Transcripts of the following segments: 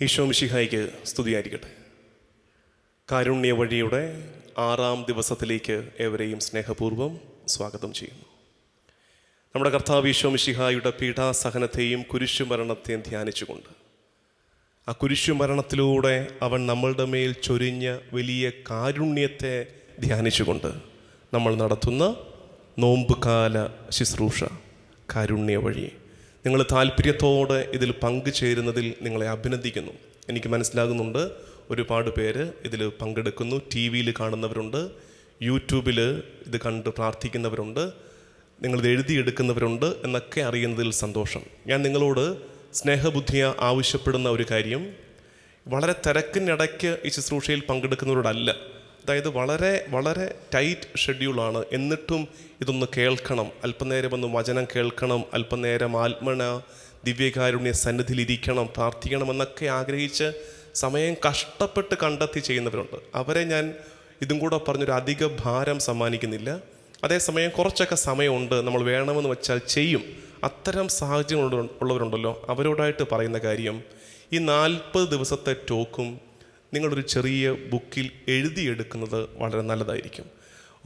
ഈശോ മിശിഹായ്ക്ക് സ്തുതിയായിരിക്കട്ടെ. കാരുണ്യ വഴിയുടെ 6-ാം ദിവസത്തിലേക്ക് ഏവരെയും സ്നേഹപൂർവ്വം സ്വാഗതം ചെയ്യുന്നു. നമ്മുടെ കർത്താവ് ഈശോ മിശിഹായുടെ പീഡാസഹനത്തെയും കുരിശുമരണത്തെയും ധ്യാനിച്ചുകൊണ്ട് ആ കുരിശുമരണത്തിലൂടെ അവൻ നമ്മളുടെ മേൽ ചൊരിഞ്ഞ വലിയ കാരുണ്യത്തെ ധ്യാനിച്ചുകൊണ്ട് നമ്മൾ നടത്തുന്ന നോമ്പുകാല ശുശ്രൂഷ കാരുണ്യ വഴി. നിങ്ങൾ താല്പര്യത്തോടെ ഇതിൽ പങ്കുചേരുന്നതിൽ നിങ്ങളെ അഭിനന്ദിക്കുന്നു. എനിക്ക് മനസ്സിലാകുന്നുണ്ട് ഒരുപാട് പേര് ഇതിൽ പങ്കെടുക്കുന്നു. ടി വിയിൽ കാണുന്നവരുണ്ട്, യൂട്യൂബിൽ ഇത് കണ്ട് പ്രാർത്ഥിക്കുന്നവരുണ്ട്, നിങ്ങളിത് എഴുതിയെടുക്കുന്നവരുണ്ട് എന്നൊക്കെ അറിയുന്നതിൽ സന്തോഷം. ഞാൻ നിങ്ങളോട് സ്നേഹബുദ്ധിയ ആവശ്യപ്പെടുന്ന ഒരു കാര്യം, വളരെ തിരക്കിനിടയ്ക്ക് ഈ ശുശ്രൂഷയിൽ പങ്കെടുക്കുന്നവരോടല്ല. അതായത് വളരെ വളരെ ടൈറ്റ് ഷെഡ്യൂളാണ്, എന്നിട്ടും ഇതൊന്ന് കേൾക്കണം, അല്പനേരം ഒന്ന് വചനം കേൾക്കണം, അല്പനേരം ആത്മന ദിവ്യകാരുണ്യ സന്നിധിയിലിരിക്കണം, പ്രാർത്ഥിക്കണമെന്നൊക്കെ ആഗ്രഹിച്ച് സമയം കഷ്ടപ്പെട്ട് കണ്ടെത്തി ചെയ്യുന്നവരുണ്ട്. അവരെ ഞാൻ ഇതും കൂടെ പറഞ്ഞൊരു അധിക ഭാരം സമ്മാനിക്കുന്നില്ല. അതേസമയം കുറച്ചൊക്കെ സമയമുണ്ട്, നമ്മൾ വേണമെന്ന് വെച്ചാൽ ചെയ്യും. അത്തരം സാഹചര്യം ഉള്ളവരുണ്ടല്ലോ, അവരോടായിട്ട് പറയുന്ന കാര്യം, ഈ 40 ദിവസത്തെ ടോക്കും നിങ്ങളൊരു ചെറിയ ബുക്കിൽ എഴുതിയെടുക്കുന്നത് വളരെ നല്ലതായിരിക്കും.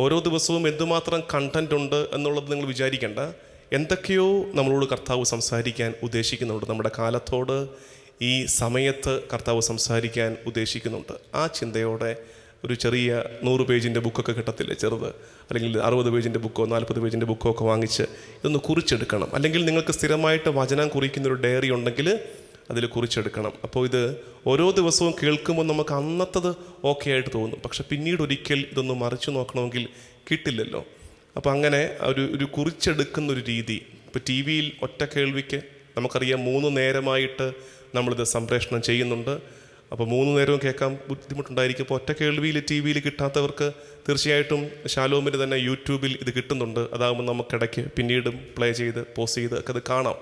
ഓരോ ദിവസവും എന്തുമാത്രം കണ്ടൻ്റ് ഉണ്ട് എന്നുള്ളത് നിങ്ങൾ വിചാരിക്കേണ്ട. എന്തൊക്കെയോ നമ്മളോട് കർത്താവ് സംസാരിക്കാൻ ഉദ്ദേശിക്കുന്നുണ്ട്. നമ്മുടെ കാലത്തോട് ഈ സമയത്ത് കർത്താവ് സംസാരിക്കാൻ ഉദ്ദേശിക്കുന്നുണ്ട്. ആ ചിന്തയോടെ ഒരു ചെറിയ 100 പേജിൻ്റെ ബുക്കൊക്കെ കിട്ടത്തില്ലേ, ചെറുത്, അല്ലെങ്കിൽ 60 പേജിൻ്റെ ബുക്കോ 40 പേജിൻ്റെ ബുക്കോ ഒക്കെ വാങ്ങിച്ച് ഇതൊന്ന് കുറിച്ചെടുക്കണം. അല്ലെങ്കിൽ നിങ്ങൾക്ക് സ്ഥിരമായിട്ട് വചനം കുറിക്കുന്നൊരു ഡയറി ഉണ്ടെങ്കിൽ അതിൽ കുറിച്ചെടുക്കണം. അപ്പോൾ ഇത് ഓരോ ദിവസവും കേൾക്കുമ്പോൾ നമുക്ക് അന്നത്തത് ഓക്കെ ആയിട്ട് തോന്നും, പക്ഷെ പിന്നീട് ഒരിക്കൽ ഇതൊന്ന് മറിച്ചു നോക്കണമെങ്കിൽ കിട്ടില്ലല്ലോ. അപ്പോൾ അങ്ങനെ ഒരു കുറിച്ചെടുക്കുന്നൊരു രീതി. ഇപ്പോൾ ടി വിയിൽ ഒറ്റ കേൾവിക്ക് നമുക്കറിയാം 3 നേരമായിട്ട് നമ്മളിത് സംപ്രേഷണം ചെയ്യുന്നുണ്ട്. അപ്പോൾ 3 നേരവും കേൾക്കാൻ ബുദ്ധിമുട്ടുണ്ടായിരിക്കും. അപ്പോൾ ഒറ്റ കേൾവിയിൽ ടി വിയിൽ കിട്ടാത്തവർക്ക് തീർച്ചയായിട്ടും ഷാലോമിന് തന്നെ യൂട്യൂബിൽ ഇത് കിട്ടുന്നുണ്ട്. അതാകുമ്പോൾ നമുക്കിടയ്ക്ക് പിന്നീടും പ്ലേ ചെയ്ത് പോസ് ചെയ്ത് ഒക്കെ അത് കാണാം,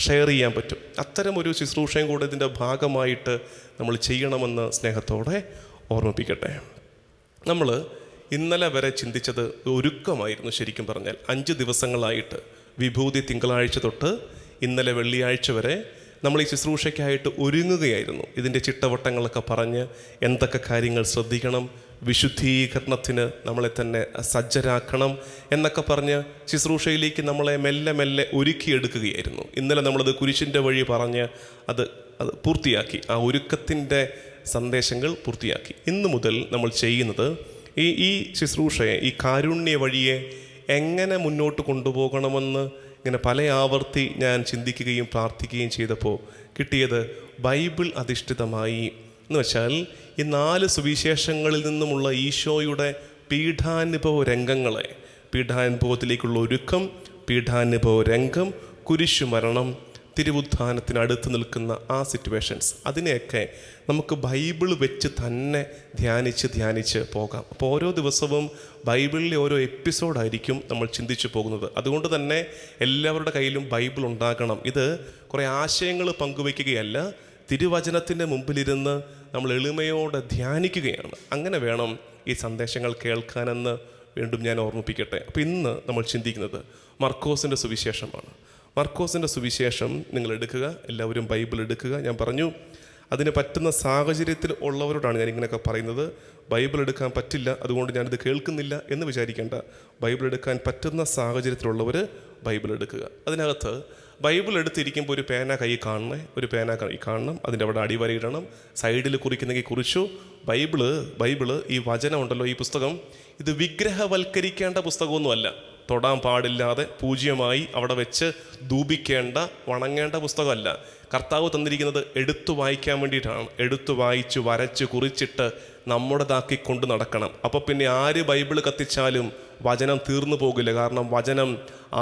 ഷെയർ ചെയ്യാൻ പറ്റും. അത്തരം ഒരു ശുശ്രൂഷയും കൂടെ ഇതിൻ്റെ ഭാഗമായിട്ട് നമ്മൾ ചെയ്യണമെന്ന് സ്നേഹത്തോടെ ഓർമ്മിപ്പിക്കട്ടെ. നമ്മൾ ഇന്നലെ വരെ ചിന്തിച്ചത് ഒരുക്കമായിരുന്നു. ശരിക്കും പറഞ്ഞാൽ 5 ദിവസങ്ങളായിട്ട്, വിഭൂതി തിങ്കളാഴ്ച തൊട്ട് ഇന്നലെ വെള്ളിയാഴ്ച വരെ നമ്മൾ ഈ ശുശ്രൂഷയ്ക്കായിട്ട് ഒരുങ്ങുകയായിരുന്നു. ഇതിൻ്റെ ചിട്ടവട്ടങ്ങളൊക്കെ പറഞ്ഞ് എന്തൊക്കെ കാര്യങ്ങൾ ശ്രദ്ധിക്കണം, വിശുദ്ധീകരണത്തിന് നമ്മളെ തന്നെ സജ്ജരാക്കണം എന്നൊക്കെ പറഞ്ഞ് ശുശ്രൂഷയിലേക്ക് നമ്മളെ മെല്ലെ മെല്ലെ ഒരുക്കിയെടുക്കുകയായിരുന്നു. ഇന്നലെ നമ്മളത് കുരിശിൻ്റെ വഴി പറഞ്ഞ് അത് പൂർത്തിയാക്കി, ആ ഒരുക്കത്തിൻ്റെ സന്ദേശങ്ങൾ പൂർത്തിയാക്കി. ഇന്നു മുതൽ നമ്മൾ ചെയ്യുന്നത് ഈ ശുശ്രൂഷയെ, ഈ കാരുണ്യ വഴിയെ എങ്ങനെ മുന്നോട്ട് കൊണ്ടുപോകണമെന്ന് ഇങ്ങനെ പല ആവർത്തി ഞാൻ ചിന്തിക്കുകയും പ്രാർത്ഥിക്കുകയും ചെയ്തപ്പോൾ കിട്ടിയത് ബൈബിൾ അധിഷ്ഠിതമായി എന്ന് വെച്ചാൽ ഈ 4 സുവിശേഷങ്ങളിൽ നിന്നുമുള്ള ഈശോയുടെ പീഠാനുഭവ രംഗങ്ങളെ, പീഠാനുഭവത്തിലേക്കുള്ള ഒരുക്കം, പീഠാനുഭവ രംഗം, കുരിശുമരണം, തിരുവുത്ഥാനത്തിനടുത്ത് നിൽക്കുന്ന ആ സിറ്റുവേഷൻസ്, അതിനെയൊക്കെ നമുക്ക് ബൈബിൾ വെച്ച് തന്നെ ധ്യാനിച്ച് പോകാം. അപ്പോൾ ഓരോ ദിവസവും ബൈബിളിലെ ഓരോ എപ്പിസോഡായിരിക്കും നമ്മൾ ചിന്തിച്ചു പോകുന്നത്. അതുകൊണ്ട് തന്നെ എല്ലാവരുടെ കയ്യിലും ബൈബിൾ ഉണ്ടാകണം. ഇത് കുറേ ആശയങ്ങൾ പങ്കുവയ്ക്കുകയല്ല, തിരുവചനത്തിൻ്റെ മുമ്പിലിരുന്ന് നമ്മൾ എളിമയോടെ ധ്യാനിക്കുകയാണ്. അങ്ങനെ വേണം ഈ സന്ദേശങ്ങൾ കേൾക്കാനെന്ന് വീണ്ടും ഞാൻ ഓർമ്മിപ്പിക്കട്ടെ. അപ്പോൾ ഇന്ന് നമ്മൾ ചിന്തിക്കുന്നത് മർക്കോസിൻ്റെ സുവിശേഷമാണ്. മർക്കോസിൻ്റെ സുവിശേഷം നിങ്ങൾ എടുക്കുക, എല്ലാവരും ബൈബിൾ എടുക്കുക. ഞാൻ പറഞ്ഞു, അതിന് പറ്റുന്ന സാഹചര്യത്തിൽ ഉള്ളവരോടാണ് ഞാൻ ഇങ്ങനെയൊക്കെ പറയുന്നത്. ബൈബിൾ എടുക്കാൻ പറ്റില്ല, അതുകൊണ്ട് ഞാനിത് കേൾക്കുന്നില്ല എന്ന് വിചാരിക്കേണ്ട. ബൈബിൾ എടുക്കാൻ പറ്റുന്ന സാഹചര്യത്തിലുള്ളവർ ബൈബിൾ എടുക്കുക. അതിനകത്ത് ബൈബിൾ എടുത്തിരിക്കുമ്പോൾ ഒരു പേന കൈ കാണണം, അതിൻ്റെ അവിടെ അടിവരയിടണം, സൈഡിൽ കുറിക്കുന്നെങ്കിൽ കുറിച്ചു. ബൈബിള് ഈ വചനം ഉണ്ടല്ലോ, ഈ പുസ്തകം, ഇത് വിഗ്രഹവൽക്കരിക്കേണ്ട പുസ്തകമൊന്നുമല്ല. തൊടാൻ പാടില്ലാതെ പൂജ്യമായി അവിടെ വെച്ച് ധൂപിക്കേണ്ട, വണങ്ങേണ്ട പുസ്തകമല്ല. കർത്താവ് തന്നിരിക്കുന്നത് എടുത്തു വായിക്കാൻ വേണ്ടിയിട്ടാണ്. എടുത്തു വായിച്ച് വരച്ച് കുറിച്ചിട്ട് നമ്മുടേതാക്കി കൊണ്ട് നടക്കണം. അപ്പോൾ പിന്നെ ആര് ബൈബിൾ കത്തിച്ചാലും വചനം തീർന്നു പോകില്ല. കാരണം വചനം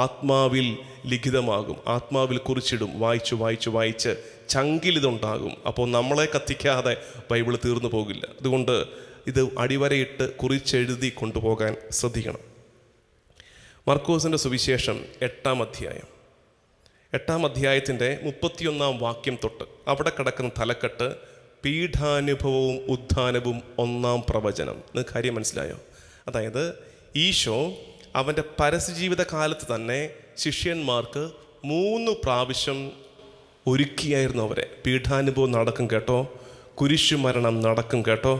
ആത്മാവിൽ ലിഖിതമാകും, ആത്മാവിൽ കുറിച്ചിടും. വായിച്ച് ചങ്കിലിതുണ്ടാകും. അപ്പോൾ നമ്മളെ കത്തിക്കാതെ ബൈബിൾ തീർന്നു പോകില്ല. അതുകൊണ്ട് ഇത് അടിവരയിട്ട് കുറിച്ചെഴുതി കൊണ്ടുപോകാൻ ശ്രദ്ധിക്കണം. മർക്കോസിൻ്റെ സുവിശേഷം 8-ാം അധ്യായത്തിൻ്റെ 31-ാം വാക്യം തൊട്ട് അവിടെ കിടക്കുന്ന തലക്കെട്ട് പീഠാനുഭവവും ഉത്ഥാനവും 1-ാം പ്രവചനം. നിങ്ങൾക്ക് കാര്യം മനസ്സിലായോ? അതായത് ഈശോ അവൻ്റെ പരസ്യജീവിത കാലത്ത് തന്നെ ശിഷ്യന്മാർക്ക് 3 പ്രാവശ്യം ഒരുക്കിയായിരുന്നു അവരെ. പീഠാനുഭവം നടക്കും കേട്ടോ, കുരിശുമരണം നടക്കും കേട്ടോ.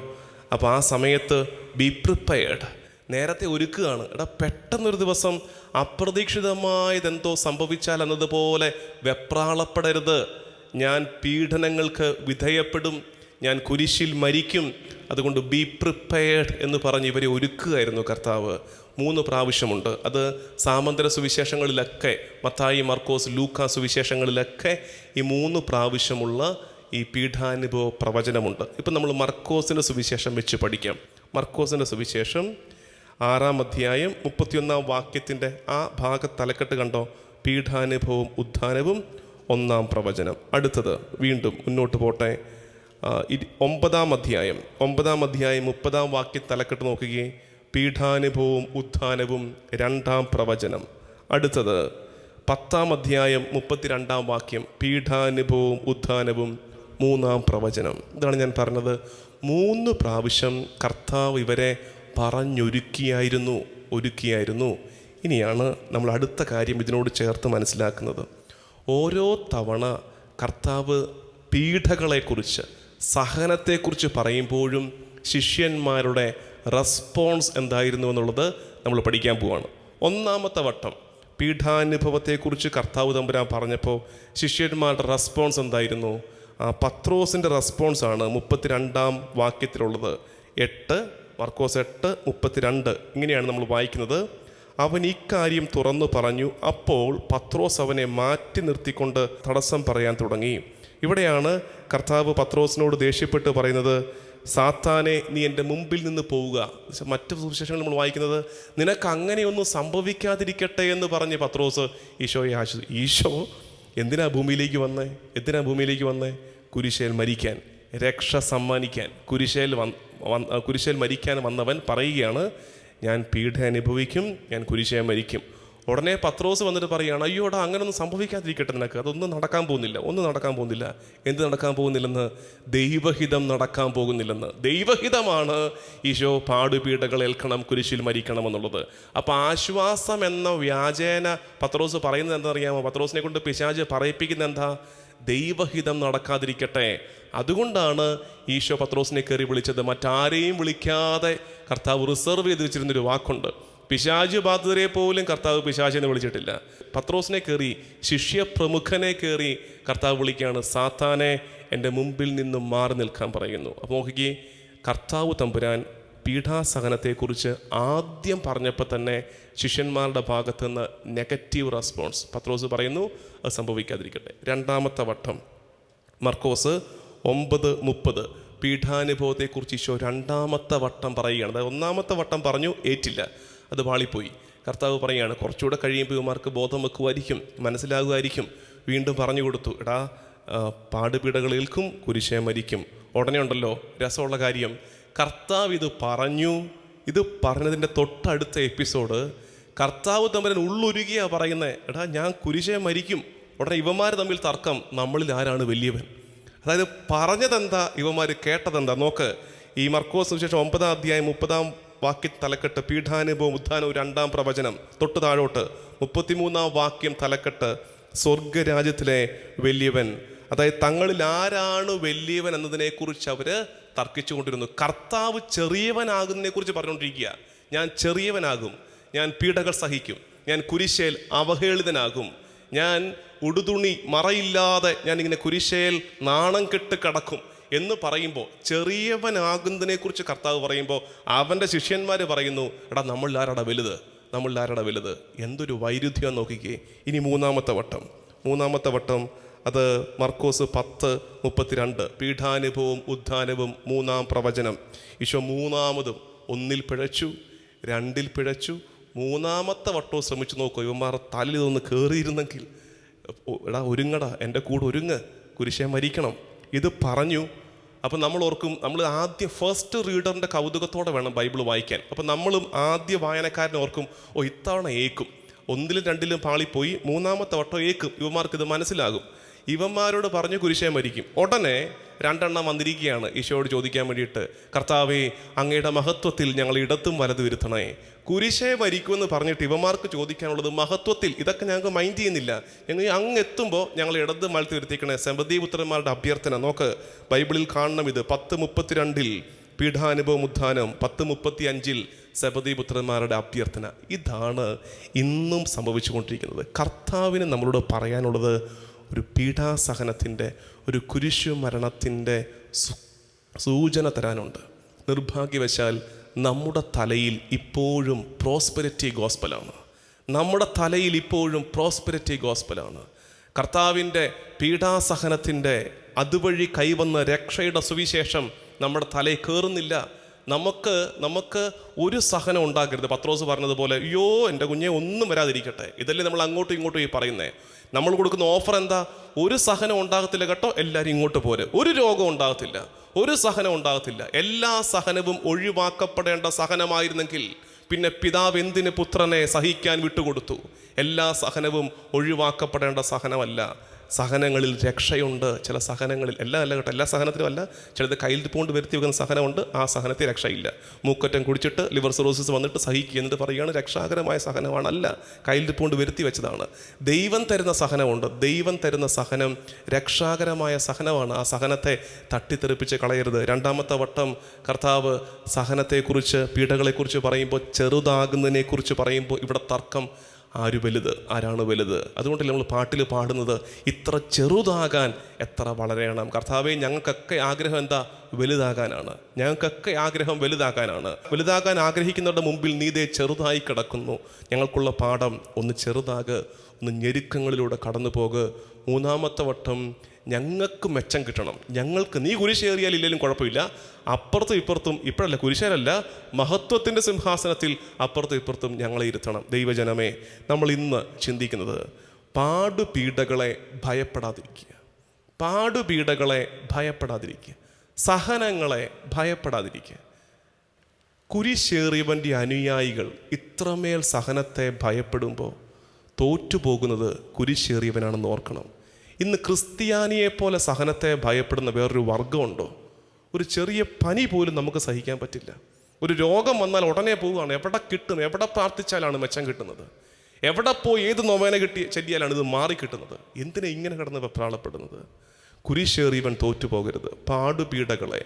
അപ്പോൾ ആ സമയത്ത് ബി പ്രിപ്പയർഡ്, നേരത്തെ ഒരുക്കുകയാണ്. പെട്ടെന്നൊരു ദിവസം അപ്രതീക്ഷിതമായതെന്തോ സംഭവിച്ചാൽ എന്നതുപോലെ വെപ്രാളപ്പെടരുത്. ഞാൻ പീഡനങ്ങൾക്ക് വിധേയപ്പെടും, ഞാൻ കുരിശിൽ മരിക്കും, അതുകൊണ്ട് ബി പ്രിപ്പയർഡ് എന്ന് പറഞ്ഞ് ഇവരെ ഒരുക്കുകയായിരുന്നു കർത്താവ്. 3 പ്രാവശ്യമുണ്ട്. അത് സാമന്തര സുവിശേഷങ്ങളിലൊക്കെ, മത്തായി, മർക്കോസ്, ലൂക്കാ സുവിശേഷങ്ങളിലൊക്കെ ഈ 3 പ്രാവശ്യമുള്ള ഈ പീഠാനുഭവ പ്രവചനമുണ്ട്. ഇപ്പം നമ്മൾ മർക്കോസിൻ്റെ സുവിശേഷം വെച്ച് പഠിക്കാം. മർക്കോസിൻ്റെ സുവിശേഷം 6-ാം അധ്യായം 31-ാം വാക്യത്തിൻ്റെ ആ ഭാഗത്തലക്കെട്ട് കണ്ടോ? പീഠാനുഭവവും ഉത്ഥാനവും 1-ാം പ്രവചനം. അടുത്തത് വീണ്ടും മുന്നോട്ട് പോട്ടെ. 9-ാം അധ്യായം 30-ാം വാക്യം തലക്കെട്ട് നോക്കുകയെ, പീഠാനുഭവവും ഉത്ഥാനവും 2-ാം പ്രവചനം. അടുത്തത് 10-ാം അധ്യായം 32-ാം വാക്യം, പീഠാനുഭവവും ഉത്ഥാനവും 3-ാം പ്രവചനം. ഇതാണ് ഞാൻ പറഞ്ഞത്. 3 പ്രാവശ്യം കർത്താവ് ഇവരെ ഒരുക്കിയായിരുന്നു. ഇനിയാണ് നമ്മൾ അടുത്ത കാര്യം ഇതിനോട് ചേർത്ത് മനസ്സിലാക്കുന്നത്. ഓരോ തവണ കർത്താവ് പീഡകളെക്കുറിച്ച്, സഹനത്തെക്കുറിച്ച് പറയുമ്പോഴും ശിഷ്യന്മാരുടെ റെസ്പോൺസ് എന്തായിരുന്നു എന്നുള്ളത് നമ്മൾ പഠിക്കാൻ പോവാണ്. 1-ാമത്തെ വട്ടം പീഠാനുഭവത്തെക്കുറിച്ച് കർത്താവ് തമ്പുരാൻ പറഞ്ഞപ്പോൾ ശിഷ്യന്മാരുടെ റെസ്പോൺസ് എന്തായിരുന്നു? പത്രോസിൻ്റെ റെസ്പോൺസാണ് 32-ാം വാക്യത്തിലുള്ളത്. 8 മർക്കോസ് 8:32 ഇങ്ങനെയാണ് നമ്മൾ വായിക്കുന്നത്. അവൻ ഇക്കാര്യം തുറന്നു പറഞ്ഞു. അപ്പോൾ പത്രോസ് അവനെ മാറ്റി നിർത്തിക്കൊണ്ട് തടസ്സം പറയാൻ തുടങ്ങി. ഇവിടെയാണ് കർത്താവ് പത്രോസിനോട് ദേഷ്യപ്പെട്ട് പറയുന്നത്, സാത്താനെ, നീ എൻ്റെ മുമ്പിൽ നിന്ന് പോവുക. മറ്റു സുവിശേഷങ്ങൾ നമ്മൾ വായിക്കുന്നത്, നിനക്ക് അങ്ങനെയൊന്നും സംഭവിക്കാതിരിക്കട്ടെ എന്ന് പറഞ്ഞ് പത്രോസ് ഈശോയെ ആശ്വസിച്ചു. ഈശോ എന്തിനാ ഭൂമിയിലേക്ക് വന്നേ? കുരിശേൽ മരിക്കാൻ, രക്ഷ സമ്മാനിക്കാൻ. കുരിശേൽ മരിക്കാൻ വന്നവൻ പറയുകയാണ്, ഞാൻ പീഡ അനുഭവിക്കും, ഞാൻ കുരിശേൽ മരിക്കും. ഉടനെ പത്രോസ് വന്നിട്ട് പറയുകയാണ്, അയ്യോടാ, അങ്ങനൊന്നും സംഭവിക്കാതിരിക്കട്ടെ നിനക്ക്, അതൊന്നും നടക്കാൻ പോകുന്നില്ല. എന്ത് നടക്കാൻ പോകുന്നില്ലെന്ന്? ദൈവഹിതം നടക്കാൻ പോകുന്നില്ലെന്ന്. ദൈവഹിതമാണ് ഈശോ പാടുപീഡകൾ ഏൽക്കണം, കുരിശിൽ മരിക്കണം എന്നുള്ളത്. അപ്പോൾ ആശ്വാസം എന്ന വ്യാജേന പത്രോസ് പറയുന്നത് എന്താ അറിയാമോ? പത്രോസിനെ കൊണ്ട് പിശാച് പറയിപ്പിക്കുന്ന എന്താ? ദൈവഹിതം നടക്കാതിരിക്കട്ടെ. അതുകൊണ്ടാണ് ഈശോ പത്രോസിനെ കയറി വിളിച്ചത്. മറ്റാരെയും വിളിക്കാതെ കർത്താവ് റിസർവ് ചെയ്ത് വെച്ചിരുന്നൊരു വാക്കുണ്ട്. പിശാച് ബാധിതരെ പോലും കർത്താവ് പിശാചെന്ന് വിളിച്ചിട്ടില്ല. പത്രോസിനെ കയറി, ശിഷ്യപ്രമുഖനെ കയറി കർത്താവ് വിളിക്കുകയാണ്, സാത്താനെ, എൻ്റെ മുമ്പിൽ നിന്നും മാറി നിൽക്കാൻ പറയുന്നു. അപ്പോൾ നോക്കിക്കേ, കർത്താവ് തമ്പുരാൻ പീഠാസഹനത്തെക്കുറിച്ച് ആദ്യം പറഞ്ഞപ്പോൾ തന്നെ ശിഷ്യന്മാരുടെ ഭാഗത്തു നിന്ന് നെഗറ്റീവ് റെസ്പോൺസ്. പത്രോസ് പറയുന്നു, അത് സംഭവിക്കാതിരിക്കട്ടെ. 2-ാമത്തെ വട്ടം മർക്കോസ് 9:30 പീഠാനുഭവത്തെക്കുറിച്ച് ഈശോ 2-ാമത്തെ വട്ടം പറയുകയാണ്. അതായത് 1-ാമത്തെ വട്ടം പറഞ്ഞു, ഏറ്റില്ല, അത് വാളിപ്പോയി. കർത്താവ് പറയുകയാണ്, കുറച്ചുകൂടെ കഴിയുമ്പോൾ ഇവന്മാർക്ക് ബോധം വെക്കുമായിരിക്കും, മനസ്സിലാകുമായിരിക്കും. വീണ്ടും പറഞ്ഞു കൊടുത്തു, എടാ, പാടുപീഡകൾ ഏൽക്കും, കുരിശേ മരിക്കും. ഉടനെ ഉണ്ടല്ലോ രസമുള്ള കാര്യം, കർത്താവ് ഇത് പറഞ്ഞതിൻ്റെ തൊട്ടടുത്ത എപ്പിസോഡ് കർത്താവ് തമ്മിൽ ഉള്ളൊരുകിയാ പറയുന്നത്, എടാ, ഞാൻ കുരിശേ മരിക്കും. ഉടനെ ഇവന്മാർ തമ്മിൽ തർക്കം, നമ്മളിൽ ആരാണ് വലിയവൻ. അതായത് പറഞ്ഞതെന്താ, ഇവന്മാർ കേട്ടതെന്താ? നോക്ക്, ഈ മർക്കോസ് സുവിശേഷം 9-ാം അധ്യായം 30-ാം വാക്യം തലക്കെട്ട് പീഠാനുഭവം ഉത്ഥാനവും 2-ാം പ്രവചനം. തൊട്ട് താഴോട്ട് 33-ാം വാക്യം തലക്കെട്ട് സ്വർഗരാജ്യത്തിലെ വലിയവൻ. അതായത് തങ്ങളിൽ ആരാണ് വലിയവൻ എന്നതിനെക്കുറിച്ച് അവർ തർക്കിച്ചു കൊണ്ടിരുന്നു. കർത്താവ് ചെറിയവനാകുന്നതിനെക്കുറിച്ച് പറഞ്ഞുകൊണ്ടിരിക്കുക. ഞാൻ ചെറിയവനാകും, ഞാൻ പീഡകൾ സഹിക്കും, ഞാൻ കുരിശേൽ അവഹേളിതനാകും, ഞാൻ ഉടുതുണി മറയില്ലാതെ ഞാൻ ഇങ്ങനെ കുരിശേൽ നാണം കെട്ട് കിടക്കും എന്ന് പറയുമ്പോൾ, ചെറിയവനാകുന്നതിനെക്കുറിച്ച് കർത്താവ് പറയുമ്പോൾ അവൻ്റെ ശിഷ്യന്മാർ പറയുന്നു, എടാ, നമ്മളിൽ ആരാടാ വലുത്? എന്തൊരു വൈരുദ്ധ്യം നോക്കിക്കേ. ഇനി 3-ാമത്തെ വട്ടം അത് മർക്കോസ് 10:32 പീഠാനുഭവവും ഉത്ഥാനവും 3-ാം പ്രവചനം. ഈശോ 3-ാമതും 1-ൽ പിഴച്ചു, 2-ൽ പിഴച്ചു, 3-ാമത്തെ വട്ടവും ശ്രമിച്ചു നോക്കൂ. ഇവന്മാർ തലയിൽ ഇതൊന്ന് കയറിയിരുന്നെങ്കിൽ, എടാ, ഒരുങ്ങടാ, എൻ്റെ കൂടെ ഒരുങ്ങ്, കുരിശേ മരിക്കണം, ഇത് പറഞ്ഞു. അപ്പം നമ്മൾ ഓർക്കും, നമ്മൾ ആദ്യം ഫസ്റ്റ് റീഡറിൻ്റെ കൗതുകത്തോടെ വേണം ബൈബിൾ വായിക്കാൻ. അപ്പം നമ്മളും ആദ്യ വായനക്കാരനെ ഓർക്കും, ഇത്തവണ ഏക്കും. 1-ലും 2-ലും പാളിപ്പോയി, 3-ാമത്തെ വട്ടം ഏക്കും, ഇവന്മാർക്ക് ഇത് മനസ്സിലാകും. ഇവന്മാരോട് പറഞ്ഞു കുരിശേ മരിക്കും. ഉടനെ 2 വന്നിരിക്കുകയാണ് ഈശോയോട് ചോദിക്കാൻ വേണ്ടിയിട്ട്, കർത്താവേ അങ്ങയുടെ മഹത്വത്തിൽ ഞങ്ങൾ ഇടത്തും വലതും ഇരുത്തണേ. കുരിശേ വരിക്കുമെന്ന് പറഞ്ഞിട്ട് ഇവന്മാർക്ക് ചോദിക്കാനുള്ളത് മഹത്വത്തിൽ. ഇതൊക്കെ ഞങ്ങൾക്ക് മൈൻഡ് ചെയ്യുന്നില്ല. ഞങ്ങൾ അങ്ങ് എത്തുമ്പോൾ ഞങ്ങൾ ഇടത് വലത്ത് ഇരുത്തിക്കണേ. സെബദീപുത്രന്മാരുടെ അഭ്യർത്ഥന നോക്ക്, ബൈബിളിൽ കാണണം ഇത്. 10:32 പീഠാനുഭവം ഉത്ഥാനം, 10:35 സെബദീപുത്രന്മാരുടെ അഭ്യർത്ഥന. ഇതാണ് ഇന്നും സംഭവിച്ചുകൊണ്ടിരിക്കുന്നത്. കർത്താവിന് നമ്മളോട് പറയാനുള്ളത് ഒരു പീഠാസഹനത്തിൻ്റെ, ഒരു കുരിശു മരണത്തിൻ്റെ സൂചന തരാനുണ്ട്. നിർഭാഗ്യവശാൽ നമ്മുടെ തലയിൽ ഇപ്പോഴും പ്രോസ്പെരിറ്റി ഗോസ്പലാണ്. നമ്മുടെ തലയിൽ ഇപ്പോഴും പ്രോസ്പെരിറ്റി ഗോസ്പലാണ്. കർത്താവിൻ്റെ പീഠാസഹനത്തിൻ്റെ അതുവഴി കൈവന്ന രക്ഷയുടെ സുവിശേഷം നമ്മുടെ തലയിൽ കയറുന്നില്ല. നമുക്ക് ഒരു സഹനം ഉണ്ടാകരുത്. പത്രോസ് പറഞ്ഞതുപോലെ, അയ്യോ എൻ്റെ കുഞ്ഞെ ഒന്നും വരാതിരിക്കട്ടെ. ഇതല്ലേ നമ്മൾ അങ്ങോട്ടും ഇങ്ങോട്ടും ഈ പറയുന്നത്. നമ്മൾ കൊടുക്കുന്ന ഓഫർ എന്താ? ഒരു സഹനം ഉണ്ടാകത്തില്ല കേട്ടോ, എല്ലാവരും ഇങ്ങോട്ട് പോരെ. ഒരു രോഗം ഉണ്ടാകത്തില്ല, ഒരു സഹനം ഉണ്ടാകത്തില്ല. എല്ലാ സഹനവും ഒഴിവാക്കപ്പെടേണ്ട സഹനമായിരുന്നെങ്കിൽ പിന്നെ പിതാവ് എന്തിന് പുത്രനെ സഹിക്കാൻ വിട്ടുകൊടുത്തു? എല്ലാ സഹനവും ഒഴിവാക്കപ്പെടേണ്ട സഹനമല്ല. സഹനങ്ങളിൽ രക്ഷയുണ്ട്. ചില സഹനങ്ങളിൽ, അല്ല കേട്ടോ, എല്ലാ സഹനത്തിലും അല്ല. ചിലത് കയ്യിൽ കൊണ്ട് വരുത്തി വെക്കുന്ന സഹനമുണ്ട്, ആ സഹനത്തിൽ രക്ഷയില്ല. മൂക്കറ്റം കുടിച്ചിട്ട് ലിവർ സിറോസിസ് വന്നിട്ട് സഹിക്കുക എന്നിട്ട് പറയുകയാണ് രക്ഷാകരമായ സഹനമാണ്. അല്ല, കയ്യിൽ കൊണ്ട് വരുത്തി വെച്ചതാണ്. ദൈവം തരുന്ന സഹനമുണ്ട്. ദൈവം തരുന്ന സഹനം രക്ഷാകരമായ സഹനമാണ്. ആ സഹനത്തെ തട്ടിത്തെറിപ്പിച്ച് കളയരുത്. 2ാമത്തെ വട്ടം കർത്താവ് സഹനത്തെക്കുറിച്ച്, പീഡകളെക്കുറിച്ച് പറയുമ്പോൾ, ചെറുതാകുന്നതിനെക്കുറിച്ച് പറയുമ്പോൾ ഇവിടെ തർക്കം. ആര് വലുത്, ആരാണ് വലുത്? അതുകൊണ്ടല്ലേ നമ്മൾ പാട്ടിൽ പാടുന്നത്, ഇത്ര ചെറുതാകാൻ എത്ര വളരണം. കർത്താവേ, ഞങ്ങൾക്കൊക്കെ ആഗ്രഹം എന്താ? വലുതാകാനാണ്. ഞങ്ങൾക്കൊക്കെ ആഗ്രഹം വലുതാകാനാണ്. വലുതാകാൻ ആഗ്രഹിക്കുന്നവരുടെ മുമ്പിൽ നീതേ ചെറുതായി കിടക്കുന്നു. ഞങ്ങൾക്കുള്ള പാഠം, ഒന്ന് ചെറുതാക്, ഒന്ന് ഞെരുക്കങ്ങളിലൂടെ കടന്നു പോക്. 3ാമത്തെ വട്ടം ഞങ്ങൾക്ക് മെച്ചം കിട്ടണം. ഞങ്ങൾക്ക്, നീ കുരിശേറിയാൽ ഇല്ലെങ്കിലും കുഴപ്പമില്ല, അപ്പുറത്തും ഇപ്പുറത്തും, ഇപ്പോഴല്ല കുരിശേരല്ല, മഹത്വത്തിൻ്റെ സിംഹാസനത്തിൽ അപ്പുറത്തും ഇപ്പുറത്തും ഞങ്ങളെ ഇരുത്തണം. ദൈവജനമേ, നമ്മൾ ഇന്ന് ചിന്തിക്കുന്നത് പാടുപീഡകളെ ഭയപ്പെടാതിരിക്കുക, പാടുപീഡകളെ ഭയപ്പെടാതിരിക്കുക, സഹനങ്ങളെ ഭയപ്പെടാതിരിക്കുക. കുരിശേറിയവൻ്റെ അനുയായികൾ ഇത്രമേൽ സഹനത്തെ ഭയപ്പെടുമ്പോൾ തോറ്റുപോകുന്നത് കുരിശേറിയവനാണെന്ന് ഓർക്കണം. ഇന്ന് ക്രിസ്ത്യാനിയെപ്പോലെ സഹനത്തെ ഭയപ്പെടുന്ന വേറൊരു വർഗമുണ്ടോ? ഒരു ചെറിയ പനി പോലും നമുക്ക് സഹിക്കാൻ പറ്റില്ല. ഒരു രോഗം വന്നാൽ ഉടനെ പോവുകയാണ്. എവിടെ കിട്ടും? എവിടെ പ്രാർത്ഥിച്ചാലാണ് മെച്ചം കിട്ടുന്നത്? എവിടെ പോയി ഏത് നൊവേന ചെല്ലിയാലാണ് ഇത് മാറിക്കിട്ടുന്നത്? എന്തിനാ ഇങ്ങനെ കിടന്ന് വെപ്രാളപ്പെടുന്നത്? കുരിശേറിയവൻ തോറ്റുപോകരുത്. പാടുപീഡകളെ,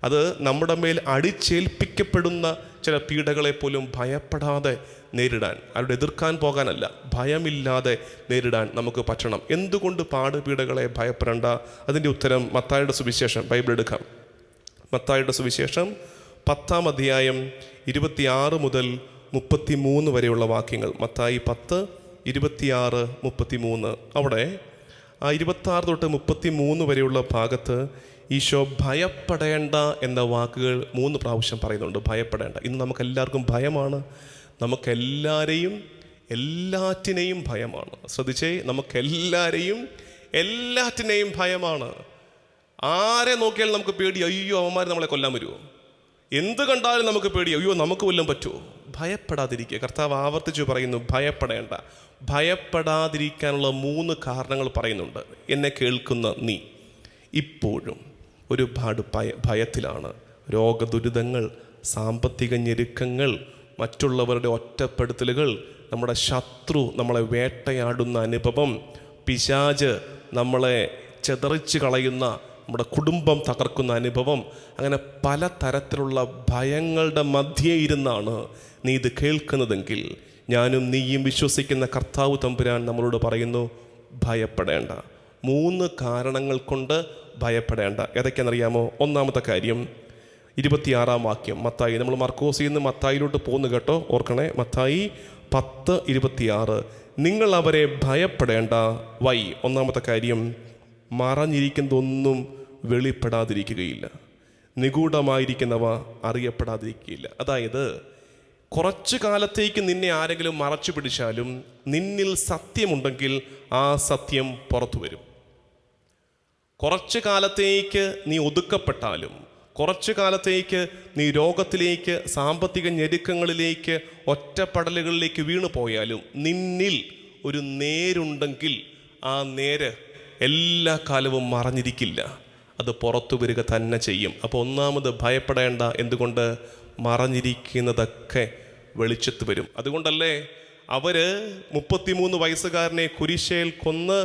അത് നമ്മുടെ മേൽ അടിച്ചേൽപ്പിക്കപ്പെടുന്ന ചില പീഡകളെ പോലും ഭയപ്പെടാതെ നേരിടാൻ, അവരുടെ എതിർക്കാൻ പോകാനല്ല, ഭയമില്ലാതെ നേരിടാൻ നമുക്ക് പറ്റണം. എന്തുകൊണ്ട് പാടുപീഡകളെ ഭയപ്പെടേണ്ട? അതിൻ്റെ ഉത്തരം മത്തായിയുടെ സുവിശേഷം, ബൈബിൾ എടുക്കാം. മത്തായിയുടെ സുവിശേഷം 10-ാം അധ്യായം 26 മുതൽ 33 വരെയുള്ള വാക്യങ്ങൾ. മത്തായി 10, 26, 33. അവിടെ ആ 26 തൊട്ട് 33 വരെയുള്ള ഭാഗത്ത് ഈശോ ഭയപ്പെടേണ്ട എന്ന വാക്കുകൾ 3 പ്രാവശ്യം പറയുന്നുണ്ട്. ഭയപ്പെടേണ്ട. ഇന്ന് നമുക്കെല്ലാവർക്കും ഭയമാണ്. നമുക്കെല്ലാവരെയും എല്ലാറ്റിനെയും ഭയമാണ്. ശ്രദ്ധിച്ചേ, നമുക്കെല്ലാവരെയും എല്ലാറ്റിനെയും ഭയമാണ്. ആരെ നോക്കിയാലും നമുക്ക് പേടി, അയ്യോ അവന്മാർ നമ്മളെ കൊല്ലാൻ വരുമോ? എന്ത് കണ്ടാലും നമുക്ക് പേടി, അയ്യോ നമുക്ക് കൊല്ലാൻ പറ്റുമോ? ഭയപ്പെടാതിരിക്കുക. കർത്താവ് ആവർത്തിച്ച് പറയുന്നു, ഭയപ്പെടേണ്ട. ഭയപ്പെടാതിരിക്കാനുള്ള 3 കാരണങ്ങൾ പറയുന്നുണ്ട്. എന്നെ കേൾക്കുന്ന നീ ഇപ്പോഴും ഒരുപാട് ഭയത്തിലാണ്. രോഗദുരിതങ്ങൾ, സാമ്പത്തിക ഞെരുക്കങ്ങൾ, മറ്റുള്ളവരുടെ ഒറ്റപ്പെടുത്തലുകൾ, നമ്മുടെ ശത്രു നമ്മളെ വേട്ടയാടുന്ന അനുഭവം, പിശാച് നമ്മളെ ചെതറിച്ച് കളയുന്ന, നമ്മുടെ കുടുംബം തകർക്കുന്ന അനുഭവം, അങ്ങനെ പല തരത്തിലുള്ള ഭയങ്ങളുടെ മധ്യേ ഇരുന്നാണ് നീ ഇത് കേൾക്കുന്നതെങ്കിൽ, ഞാനും നീയും വിശ്വസിക്കുന്ന കർത്താവ് തമ്പുരാൻ നമ്മളോട് പറയുന്നു, ഭയപ്പെടേണ്ട. 3 കാരണങ്ങൾ കൊണ്ട് ഭയപ്പെടേണ്ട. ഏതൊക്കെയാണെന്നറിയാമോ? 1ാമത്തെ കാര്യം 26-ാം വാക്യം മത്തായി. നമ്മൾ മർക്കോസിൽ നിന്ന് മത്തായിലോട്ട് പോകുന്നു കേട്ടോ, ഓർക്കണേ. മത്തായി 10:26. നിങ്ങൾ അവരെ ഭയപ്പെടേണ്ട. വൈ? 1ാമത്തെ കാര്യം, മറഞ്ഞിരിക്കുന്നതൊന്നും വെളിപ്പെടാതിരിക്കുകയില്ല, നിഗൂഢമായിരിക്കുന്നവ അറിയപ്പെടാതിരിക്കുകയില്ല. അതായത് കുറച്ചു കാലത്തേക്ക് നിന്നെ ആരെങ്കിലും മറച്ചു പിടിച്ചാലും നിന്നിൽ സത്യമുണ്ടെങ്കിൽ ആ സത്യം പുറത്തു വരും. കുറച്ചു കാലത്തേക്ക് നീ ഒതുക്കപ്പെട്ടാലും, കുറച്ചു കാലത്തേക്ക് നീ രോഗത്തിലേക്ക്, സാമ്പത്തിക ഞെരുക്കങ്ങളിലേക്ക്, ഒറ്റപ്പെടലുകളിലേക്ക് വീണു പോയാലും നിന്നിൽ ഒരു നേരുണ്ടെങ്കിൽ ആ നേര് എല്ലാ കാലവും മറഞ്ഞിരിക്കില്ല. അത് പുറത്തു വരിക തന്നെ ചെയ്യും. അപ്പോൾ ഒന്നാമത് ഭയപ്പെടേണ്ട. എന്തുകൊണ്ട്? മറഞ്ഞിരിക്കുന്നതൊക്കെ വെളിച്ചത്ത് വരും. അതുകൊണ്ടല്ലേ അവർ 33 വയസ്സുകാരനെ കുരിശേൽ കൊന്ന്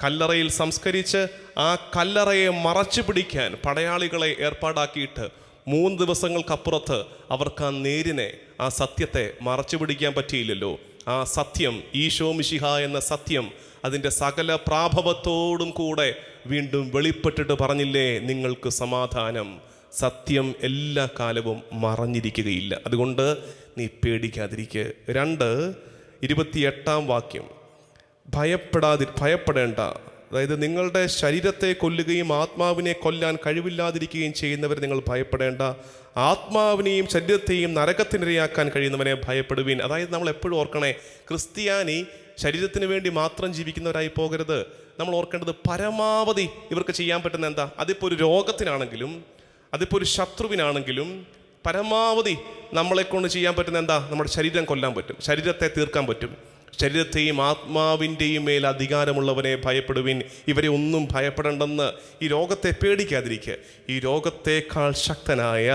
കല്ലറയിൽ സംസ്കരിച്ച് ആ കല്ലറയെ മറച്ചു പിടിക്കാൻ പടയാളികളെ ഏർപ്പാടാക്കിയിട്ട് 3 ദിവസങ്ങൾക്കപ്പുറത്ത് അവർക്ക് ആ നേരിനെ, ആ സത്യത്തെ മറച്ചു പിടിക്കാൻ പറ്റിയില്ലല്ലോ. ആ സത്യം, ഈശോ മിശിഹ എന്ന സത്യം, അതിൻ്റെ സകല പ്രാഭവത്തോടും കൂടെ വീണ്ടും വെളിപ്പെട്ടിട്ട് പറഞ്ഞില്ലേ, നിങ്ങൾക്ക് സമാധാനം. സത്യം എല്ലാ കാലവും മറഞ്ഞിരിക്കുകയില്ല. അതുകൊണ്ട് നീ പേടിക്കാതിരിക്കുക. 2:28 വാക്യം, ഭയപ്പെടേണ്ട. അതായത് നിങ്ങളുടെ ശരീരത്തെ കൊല്ലുകയും ആത്മാവിനെ കൊല്ലാൻ കഴിവില്ലാതിരിക്കുകയും ചെയ്യുന്നവരെ നിങ്ങൾ ഭയപ്പെടേണ്ട. ആത്മാവിനെയും ശരീരത്തെയും നരകത്തിനിരയാക്കാൻ കഴിയുന്നവനെ ഭയപ്പെടുവീൻ. അതായത് നമ്മൾ എപ്പോഴും ഓർക്കണേ, ക്രിസ്ത്യാനി ശരീരത്തിന് വേണ്ടി മാത്രം ജീവിക്കുന്നവരായി പോകരുത്. നമ്മൾ ഓർക്കേണ്ടത് പരമാവധി ഇവർക്ക് ചെയ്യാൻ പറ്റുന്ന എന്താ? അതിപ്പോൾ ഒരു രോഗത്തിനാണെങ്കിലും, അതിപ്പോൾ ഒരു ശത്രുവിനാണെങ്കിലും, പരമാവധി നമ്മളെക്കൊണ്ട് ചെയ്യാൻ പറ്റുന്ന എന്താ? നമ്മുടെ ശരീരം കൊല്ലാൻ പറ്റും, ശരീരത്തെ തീർക്കാൻ പറ്റും. ശരീരത്തെയും ആത്മാവിൻ്റെയും മേൽ അധികാരമുള്ളവനെ ഭയപ്പെടുവിൻ. ഇവരെ ഒന്നും ഭയപ്പെടേണ്ടെന്ന്. ഈ രോഗത്തെ പേടിക്കാതിരിക്കുക. ഈ രോഗത്തേക്കാൾ ശക്തനായ,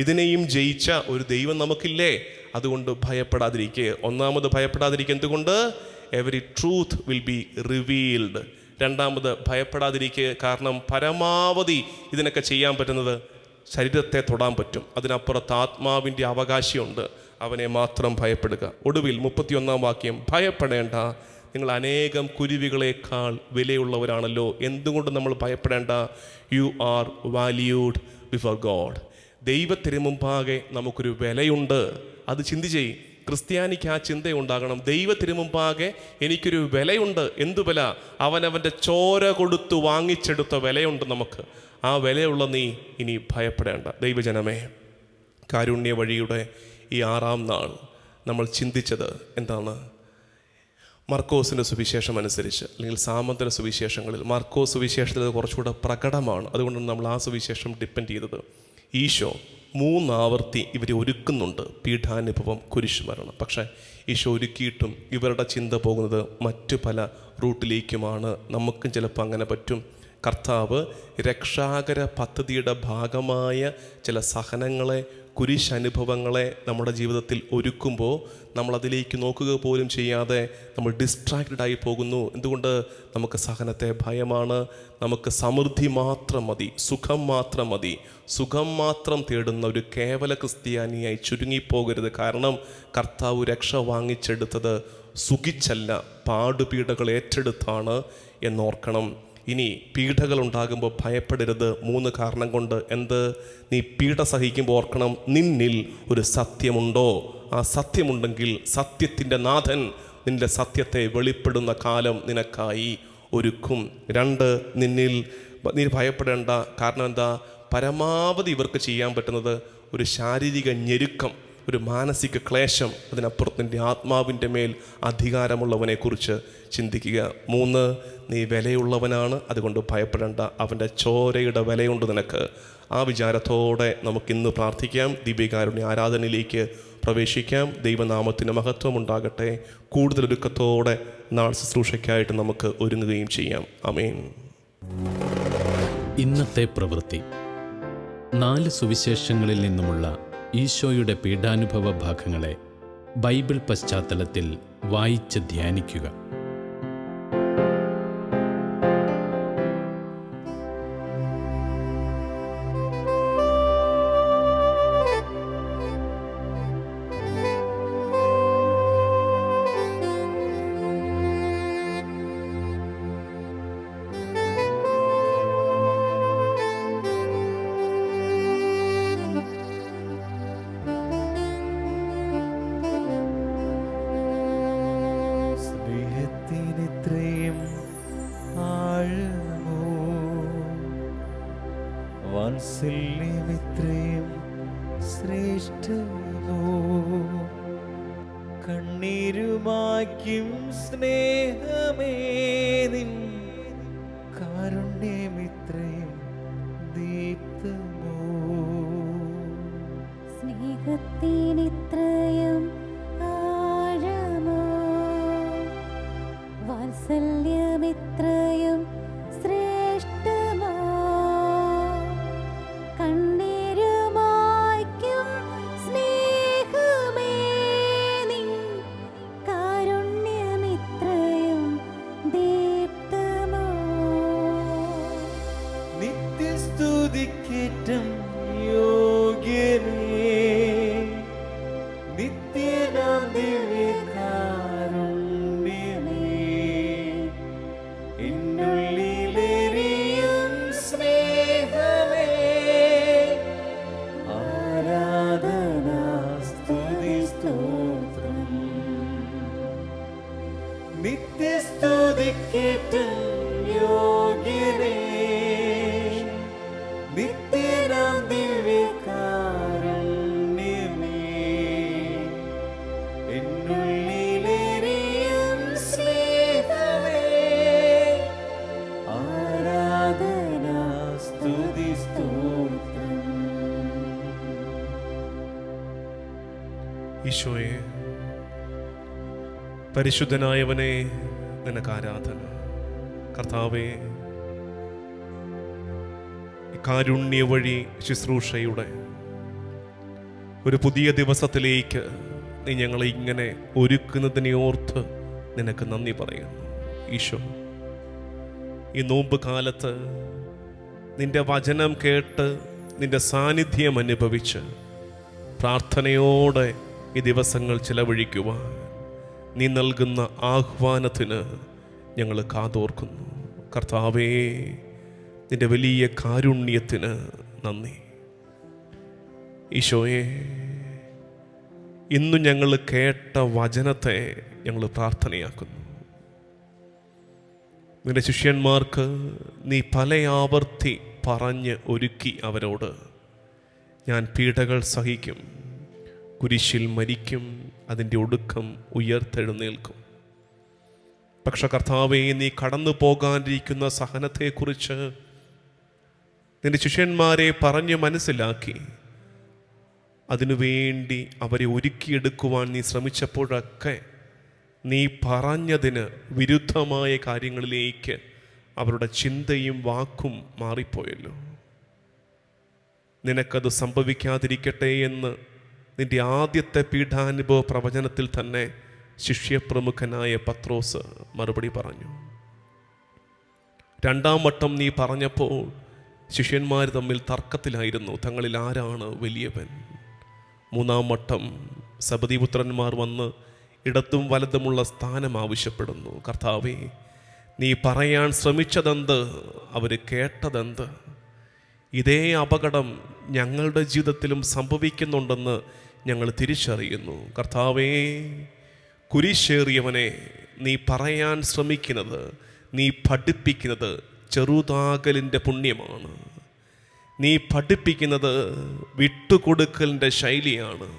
ഇതിനെയും ജയിച്ച ഒരു ദൈവം നമുക്കില്ലേ? അതുകൊണ്ട് ഭയപ്പെടാതിരിക്കുക. ഒന്നാമത് ഭയപ്പെടാതിരിക്കുക. എന്തുകൊണ്ട്? Every truth will be revealed. രണ്ടാമത് ഭയപ്പെടാതിരിക്കുക. കാരണം പരമാവധി ഇതിനൊക്കെ ചെയ്യാൻ പറ്റുന്നത് ശരീരത്തെ തൊടാൻ പറ്റും. അതിനപ്പുറത്ത് ആത്മാവിൻ്റെ അവകാശമുണ്ട്. അവനെ മാത്രം ഭയപ്പെടുക. ഒടുവിൽ 31 വാക്യം, ഭയപ്പെടേണ്ട, നിങ്ങൾ അനേകം കുരുവികളെക്കാൾ വിലയുള്ളവരാണല്ലോ. എന്തുകൊണ്ട് നമ്മൾ ഭയപ്പെടേണ്ട? You are valued before God. ദൈവത്തിന് മുമ്പാകെ നമുക്കൊരു വിലയുണ്ട്. അത് ചിന്തിച്ചേ. ക്രിസ്ത്യാനിക്ക് ആ ചിന്തയുണ്ടാകണം. ദൈവത്തിന് മുമ്പാകെ എനിക്കൊരു വിലയുണ്ട്. എന്തു വില? അവനവൻ്റെ ചോര കൊടുത്തു വാങ്ങിച്ചെടുത്ത വിലയുണ്ട് നമുക്ക്. ആ വിലയുള്ള നീ ഇനി ഭയപ്പെടേണ്ട. ദൈവജനമേ, കാരുണ്യ വഴിയുടെ ഈ 6-ാം നാൾ നമ്മൾ ചിന്തിച്ചത് എന്താണ്? മർക്കോസിൻ്റെ സുവിശേഷം അനുസരിച്ച്, അല്ലെങ്കിൽ സാമന്തന സുവിശേഷങ്ങളിൽ, മർക്കോസ് സുവിശേഷത്തിൽ അത് കുറച്ചുകൂടെ പ്രകടമാണ്. അതുകൊണ്ടാണ് നമ്മൾ ആ സുവിശേഷം ഡിപ്പെൻഡ് ചെയ്തത്. ഈശോ 3 ആവർത്തി ഇവരെ ഒരുക്കുന്നുണ്ട്. പീഠാനുഭവം, കുരിശുമരണം. പക്ഷേ ഈശോ ഒരുക്കിയിട്ടും ഇവരുടെ ചിന്ത പോകുന്നത് മറ്റു പല റൂട്ടിലേക്കുമാണ്. നമുക്കും ചിലപ്പോൾ അങ്ങനെ പറ്റും. കർത്താവ് രക്ഷാകര പദ്ധതിയുടെ ഭാഗമായ ചില സഹനങ്ങളെ, കുരിശനുഭവങ്ങളെ നമ്മുടെ ജീവിതത്തിൽ ഒരുക്കുമ്പോൾ നമ്മളതിലേക്ക് നോക്കുക പോലും ചെയ്യാതെ നമ്മൾ ഡിസ്ട്രാക്റ്റഡായി പോകുന്നു. എന്തുകൊണ്ട്? നമുക്ക് സഹനത്തെ ഭയമാണ്. നമുക്ക് സമൃദ്ധി മാത്രം മതി, സുഖം മാത്രം മതി. സുഖം മാത്രം തേടുന്ന ഒരു കേവല ക്രിസ്ത്യാനിയായി ചുരുങ്ങിപ്പോകരുത്. കാരണം കർത്താവ് രക്ഷ വാങ്ങിച്ചെടുത്തത് സുഖിച്ചല്ല, പാടുപീഡകൾ ഏറ്റെടുത്താണ് എന്നോർക്കണം. ഇനി പീഡകൾ ഉണ്ടാകുമ്പോൾ ഭയപ്പെടരുത്. 3 കാരണം കൊണ്ട്. എന്ത്? നീ പീഡ സഹിക്കുമ്പോൾ ഓർക്കണം, നിന്നിൽ ഒരു സത്യമുണ്ടോ? ആ സത്യമുണ്ടെങ്കിൽ സത്യത്തിൻ്റെ നാഥൻ നിന്റെ സത്യത്തെ വെളിപ്പെടുന്ന കാലം നിനക്കായി ഒരുക്കും. 2, നീ ഭയപ്പെടേണ്ട. കാരണം എന്താ? പരമാവധി ഇവർക്ക് ചെയ്യാൻ പറ്റുന്നത് ഒരു ശാരീരിക ഞെരുക്കം, ഒരു മാനസിക ക്ലേശം. അതിനപ്പുറത്ത് നിൻ്റെ ആത്മാവിൻ്റെ മേൽ അധികാരമുള്ളവനെക്കുറിച്ച് ചിന്തിക്കുക. 3, നീ വിലയുള്ളവനാണ്, അതുകൊണ്ട് ഭയപ്പെടേണ്ട. അവൻ്റെ ചോരയുടെ വിലയുണ്ട് നിനക്ക്. ആ വിചാരത്തോടെ നമുക്കിന്ന് പ്രാർത്ഥിക്കാം. ദീപികാരുണ്യ ആരാധനയിലേക്ക് പ്രവേശിക്കാം. ദൈവനാമത്തിന് മഹത്വം ഉണ്ടാകട്ടെ. കൂടുതൽ ഒരുക്കത്തോടെ നാൾ ശുശ്രൂഷയ്ക്കായിട്ട് നമുക്ക് ഒരുങ്ങുകയും ചെയ്യാം. ആമേൻ. ഇന്നത്തെ പ്രവൃത്തി. 4 സുവിശേഷങ്ങളിൽ നിന്നുമുള്ള ഈശോയുടെ പീഡാനുഭവ ഭാഗങ്ങളെ ബൈബിൾ പശ്ചാത്തലത്തിൽ വായിച്ച് ധ്യാനിക്കുക. വാത്സല്യമിത്രയും ശ്രേഷ്ഠമോ, കണ്ണീരുമാക്കും സ്നേഹമേ നിൻ കാരുണ്യമിത്രയും ദീപ്തമോ. സ്നേഹത്തിനിത്രയും ആഴമോ, വാത്സല്യമിത്രയും ശ്രേഷ്ഠമോ, നിത്യസ്തുതിക്കേറ്റം യോഗ്യനേ, നിത്യനാം ദിവ്യകാരുണ്യമേ, എന്നുള്ളിലെരിയും സ്നേഹമേ, ആരാധന സ്തുതി സ്തോത്രം. ഈശോയെ, പരിശുദ്ധനായവനെ, നിനക്ക് ആരാധന. കർത്താവേ, കാരുണ്യ വഴി ശുശ്രൂഷയുടെ ഒരു പുതിയ ദിവസത്തിലേക്ക് നീ ഞങ്ങളെ ഇങ്ങനെ ഒരുക്കുന്നതിനെ ഓർത്ത് നിനക്ക് നന്ദി പറയുന്നു. ഈശോ, ഈ നോമ്പ് കാലത്ത് നിന്റെ വചനം കേട്ട് നിന്റെ സാന്നിധ്യം അനുഭവിച്ച് പ്രാർത്ഥനയോടെ ഈ ദിവസങ്ങൾ ചിലവഴിക്കുവാൻ നീ നൽകുന്ന ആഹ്വാനത്തിന് ഞങ്ങൾ കാതോർക്കുന്നു. കർത്താവേ, നിന്റെ വലിയ കാരുണ്യത്തിന് നന്ദി. ഈശോയെ, ഇന്നു ഞങ്ങൾ കേട്ട വചനത്തെ ഞങ്ങൾ പ്രാർത്ഥനയാക്കുന്നു. നിന്റെ ശിഷ്യന്മാർക്ക് നീ പല ആവർത്തി പറഞ്ഞ് ഒരുക്കി അവരോട്, ഞാൻ പീഡകൾ സഹിക്കും, കുരിശിൽ മരിക്കും, അതിൻ്റെ ഒടുക്കം ഉയർത്തെഴുന്നേൽക്കും. പക്ഷെ കർത്താവേ, നീ കടന്നു പോകാനിരിക്കുന്ന സഹനത്തെക്കുറിച്ച് നിന്റെ ശിഷ്യന്മാരെ പറഞ്ഞ് മനസ്സിലാക്കി അതിനുവേണ്ടി അവരെ ഒരുക്കിയെടുക്കുവാൻ നീ ശ്രമിച്ചപ്പോഴൊക്കെ നീ പറഞ്ഞതിന് വിരുദ്ധമായ കാര്യങ്ങളിലേക്ക് അവരുടെ ചിന്തയും വാക്കും മാറിപ്പോയല്ലോ. നിനക്കത് സംഭവിക്കാതിരിക്കട്ടെ എന്ന് നിന്റെ ആദ്യത്തെ പീഠാനുഭവ പ്രവചനത്തിൽ തന്നെ ശിഷ്യപ്രമുഖനായ പത്രോസ് മറുപടി പറഞ്ഞു. രണ്ടാം വട്ടം നീ പറഞ്ഞപ്പോൾ ശിഷ്യന്മാർ തമ്മിൽ തർക്കത്തിലായിരുന്നു, തങ്ങളിൽ ആരാണ് വലിയവൻ. മൂന്നാം വട്ടം സബദിപുത്രന്മാർ വന്ന് ഇടത്തും വലതുമുള്ള സ്ഥാനം ആവശ്യപ്പെടുന്നു. കർത്താവേ, നീ പറയാൻ ശ്രമിച്ചതെന്ത്, അവർ കേട്ടതെന്ത്? ഇതേ അപകടം ഞങ്ങളുടെ ജീവിതത്തിലും സംഭവിക്കുന്നുണ്ടെന്ന് ഞങ്ങൾ തിരിച്ചറിയുന്നു. കർത്താവേ, കുരിശേറിയവനെ, നീ പറയാൻ ശ്രമിക്കുന്നത്, നീ പഠിപ്പിക്കുന്നത് ചെറുതാകലിൻ്റെ പുണ്യമാണ്. നീ പഠിപ്പിക്കുന്നത് വിട്ടുകൊടുക്കലിൻ്റെ ശൈലിയാണ്.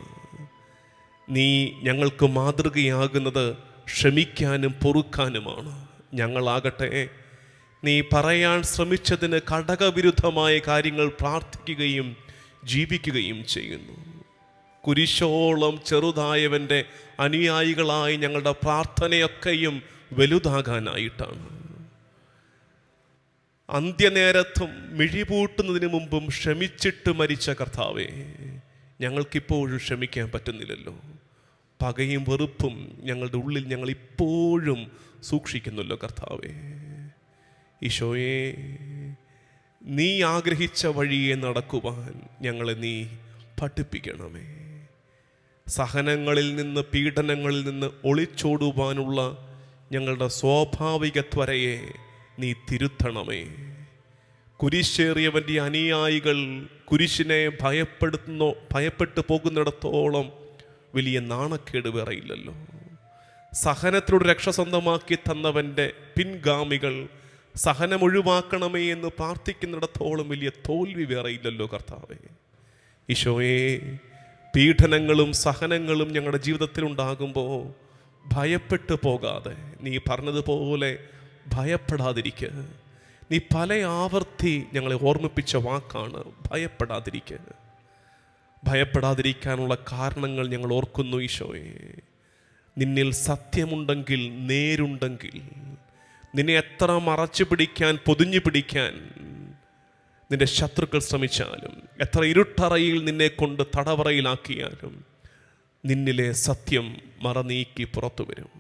നീ ഞങ്ങൾക്ക് മാതൃകയാകുന്നത് ക്ഷമിക്കാനും പൊറുക്കാനുമാണ്. ഞങ്ങളാകട്ടെ നീ പറയാൻ ശ്രമിച്ചതിന് ഘടകവിരുദ്ധമായ കാര്യങ്ങൾ പ്രാർത്ഥിക്കുകയും ജീവിക്കുകയും ചെയ്യുന്നു. കുരിശോളം ചെറുതായവൻ്റെ അനുയായികളായി ഞങ്ങളുടെ പ്രാർത്ഥനയൊക്കെയും വലുതാകാനായിട്ടാണ്. അന്ത്യനേരത്തും മിഴിപൂട്ടുന്നതിന് മുമ്പും ക്ഷമിച്ചിട്ട് മരിച്ച കർത്താവേ, ഞങ്ങൾക്കിപ്പോഴും ക്ഷമിക്കാൻ പറ്റുന്നില്ലല്ലോ. പകയും വെറുപ്പും ഞങ്ങളുടെ ഉള്ളിൽ ഞങ്ങൾ ഇപ്പോഴും സൂക്ഷിക്കുന്നല്ലോ കർത്താവേ. ഈശോയെ, നീ ആഗ്രഹിച്ച വഴിയെ നടക്കുവാൻ ഞങ്ങളെ നീ പഠിപ്പിക്കണമേ. സഹനങ്ങളിൽ നിന്ന്, പീഡനങ്ങളിൽ നിന്ന് ഒളിച്ചോടുവാനുള്ള ഞങ്ങളുടെ സ്വാഭാവിക ത്വരയെ നീ തിരുത്തണമേ. കുരിശേറിയവൻ്റെ അനുയായികൾ കുരിശിനെ ഭയപ്പെട്ടു പോകുന്നിടത്തോളം വലിയ നാണക്കേട് വേറെയില്ലല്ലോ. സഹനത്തിലൂടെ രക്ഷ സ്വന്തമാക്കി തന്നവൻ്റെ പിൻഗാമികൾ സഹനം ഒഴിവാക്കണമേ എന്ന് പ്രാർത്ഥിക്കുന്നിടത്തോളം വലിയ തോൽവി വേറെയില്ലല്ലോ കർത്താവേ. ഈശോയെ, പീഡനങ്ങളും സഹനങ്ങളും ഞങ്ങളുടെ ജീവിതത്തിൽ ഉണ്ടാകുമ്പോൾ ഭയപ്പെട്ടു പോകാതെ നീ പറഞ്ഞതുപോലെ ഭയപ്പെടാതിരിക്കുക. നീ പല ആവർത്തി ഞങ്ങളെ ഓർമ്മിപ്പിച്ച വാക്കാണ് ഭയപ്പെടാതിരിക്കുക. ഭയപ്പെടാതിരിക്കാനുള്ള കാരണങ്ങൾ ഞങ്ങൾ ഓർക്കുന്നു. ഈശോയെ, നിന്നിൽ സത്യമുണ്ടെങ്കിൽ, നേരുണ്ടെങ്കിൽ, നിന്നെ എത്ര മറച്ചു പിടിക്കാൻ, പൊതിഞ്ഞു പിടിക്കാൻ നിന്റെ ശത്രുക്കൾ ശ്രമിച്ചാലും, എത്ര ഇരുട്ടറയിൽ നിന്നെ കൊണ്ട് തടവറയിലാക്കിയാലും, നിന്നിലെ സത്യം മറനീക്കി പുറത്തു വരും.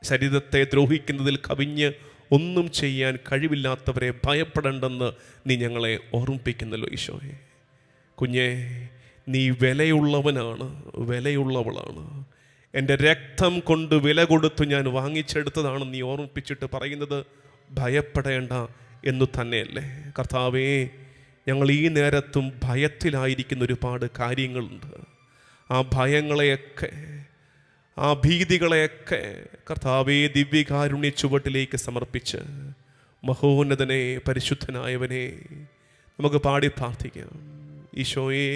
ശരീരത്തെ ദ്രോഹിക്കുന്നതിൽ കവിഞ്ഞ് ഒന്നും ചെയ്യാൻ കഴിവില്ലാത്തവരെ ഭയപ്പെടേണ്ടെന്ന് നീ ഞങ്ങളെ ഓർമ്മിപ്പിക്കുന്നല്ലോ ഈശോയെ. കുഞ്ഞെ, നീ വിലയുള്ളവനാണ്, വിലയുള്ളവളാണ്. എൻ്റെ രക്തം കൊണ്ട് വില കൊടുത്തു ഞാൻ വാങ്ങിച്ചെടുത്തതാണ് നീ ഓർമ്മിപ്പിച്ചിട്ട് പറയുന്നത് ഭയപ്പെടേണ്ട എന്നു തന്നെയല്ലേ കർത്താവേ. ഞങ്ങൾ ഈ നേരത്തും ഭയത്തിലായിരിക്കുന്ന ഒരുപാട് കാര്യങ്ങളുണ്ട്. ആ ഭയങ്ങളെയൊക്കെ ആ ഭീതികളെയൊക്കെ കർത്താവേ ദിവ്യകാരുണ്യ ചുവട്ടിലേക്ക് സമർപ്പിച്ച് മഹോന്നതനെ പരിശുദ്ധനായവനെ നമുക്ക് പാടി പ്രാർത്ഥിക്കാം. ഈശോയെ,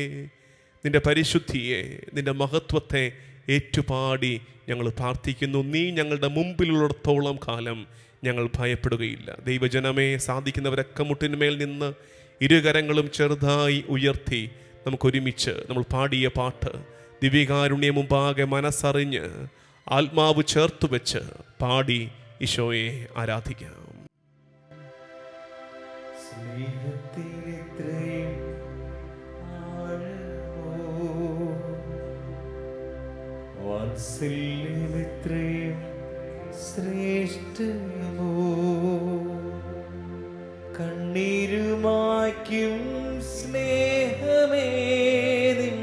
നിൻ്റെ പരിശുദ്ധിയെ, നിൻ്റെ മഹത്വത്തെ ഏറ്റുപാടി ഞങ്ങൾ പ്രാർത്ഥിക്കുന്നു. നീ ഞങ്ങളുടെ മുമ്പിലുള്ളിടത്തോളം കാലം ഞങ്ങൾ ഭയപ്പെടുകയില്ല. ദൈവജനമേ, സാധിക്കുന്നവരൊക്കെ മുട്ടിന്മേൽ നിന്ന് ഇരുകരങ്ങളും ചെറുതായി ഉയർത്തി നമുക്കൊരുമിച്ച് നമ്മൾ പാടിയ പാട്ട് ദിവ്യകാരുണ്യ മുമ്പാകെ മനസ്സറിഞ്ഞ് ആത്മാവ് ചേർത്തു വെച്ച് പാടി ഈശോയെ ആരാധിക്കാം. സ്നേഹത്തിനിത്രയും ആഴമോ, വാത്സല്യമിത്രയും ശ്രേഷ്ഠമോ, കണ്ണീരുമായ്ക്കും സ്നേഹമേ നിൻ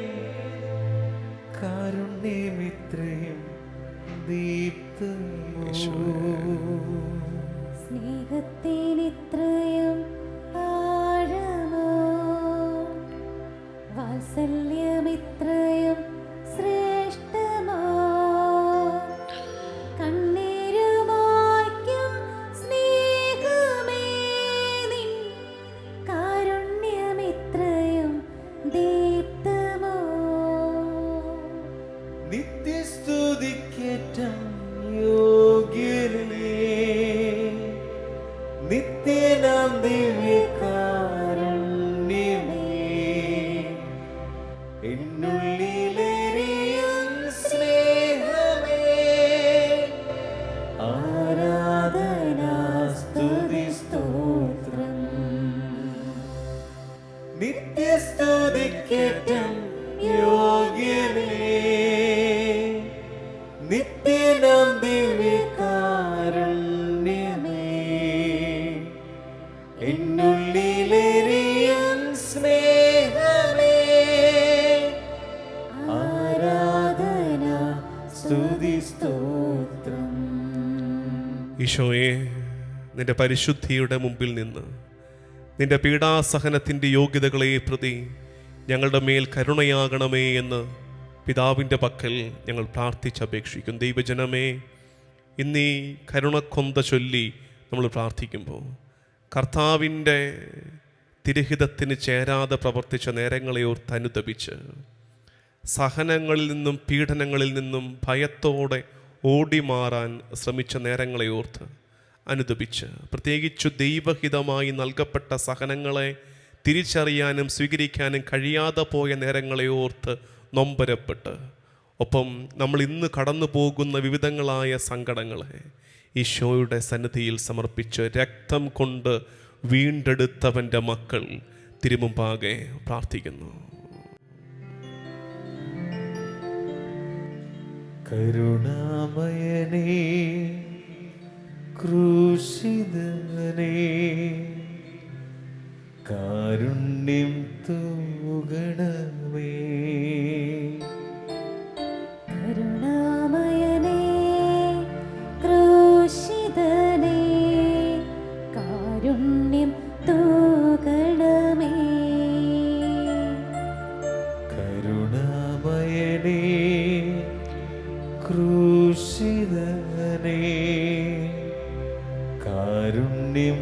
കാരുണ്യമിത്രയും ദീപ്തമോ. സ്നേഹത്തിനിത്രയും ആഴമോ, വാത്സല്യമിത്രയും ശ്രേഷ്ഠമോ, കണ്ണീരുമായ്ക്കും സ്നേഹമേ നിൻ കാരുണ്യമിത്രയും ദീപ്തമോ. നിത്യസ്തുതിക്കേറ്റം യോഗ്യനേ, നിത്യനാം ദിവ്യകാരുണ്യമേ, എന്നുള്ളിലെരിയും സ്നേഹമേ, ആരാധന സ്തുതി സ്തോത്രം. നിത്യസ്തുതിക്കേറ്റം യോഗ്യനേ, നിത്യനാം ദിവ്യകാരുണ്യമേ, എന്നുള്ളിലെരിയും സ്നേഹമേ, ആരാധന സ്തുതി സ്തോത്രം. ഈശോയെ, നിൻ്റെ പരിശുദ്ധിയുടെ മുമ്പിൽ നിന്ന് നിൻ്റെ പീഡാസഹനത്തിൻ്റെ യോഗ്യതകളെ പ്രതി ഞങ്ങളുടെ മേൽ കരുണയാകണമേ എന്ന് പിതാവിൻ്റെ പക്കൽ ഞങ്ങൾ പ്രാർത്ഥിച്ചപേക്ഷിക്കും. ദൈവജനമേ, ഇന്നീ കരുണക്കൊന്ത ചൊല്ലി നമ്മൾ പ്രാർത്ഥിക്കുമ്പോൾ കർത്താവിൻ്റെ തിരുഹിതത്തിന് ചേരാതെ പ്രവർത്തിച്ച നേരങ്ങളെ ഓർത്ത് അനുതപിച്ച് സഹനങ്ങളിൽ നിന്നും പീഡനങ്ങളിൽ നിന്നും ഭയത്തോടെ ഓടി മാറാൻ ശ്രമിച്ച നേരങ്ങളെ ഓർത്ത് അനുദപിച്ച് പ്രത്യേകിച്ചു ദൈവഹിതമായി നൽകപ്പെട്ട സഹനങ്ങളെ തിരിച്ചറിയാനും സ്വീകരിക്കാനും കഴിയാതെ പോയ നേരങ്ങളെ ഓർത്ത് നൊമ്പരപ്പെട്ട് ഒപ്പം നമ്മൾ ഇന്ന് കടന്നു പോകുന്ന വിവിധങ്ങളായ സങ്കടങ്ങളെ ഈശോയുടെ സന്നിധിയിൽ സമർപ്പിച്ച് രക്തം കൊണ്ട് വീണ്ടെടുത്തവൻ്റെ മക്കൾ തിരുമുമ്പാകെ പ്രാർത്ഥിക്കുന്നു. കരുണാമയനേ, ക്രൂശിതനേ, കാരുണ്യം തൂകണമേ. കരുണാമയനേ, ക്രൂശിതനേ, കാരുണ്യം തൂകണമേ. കരുണാമയനേ, ക്രൂശിതനേ, കാരുണ്യം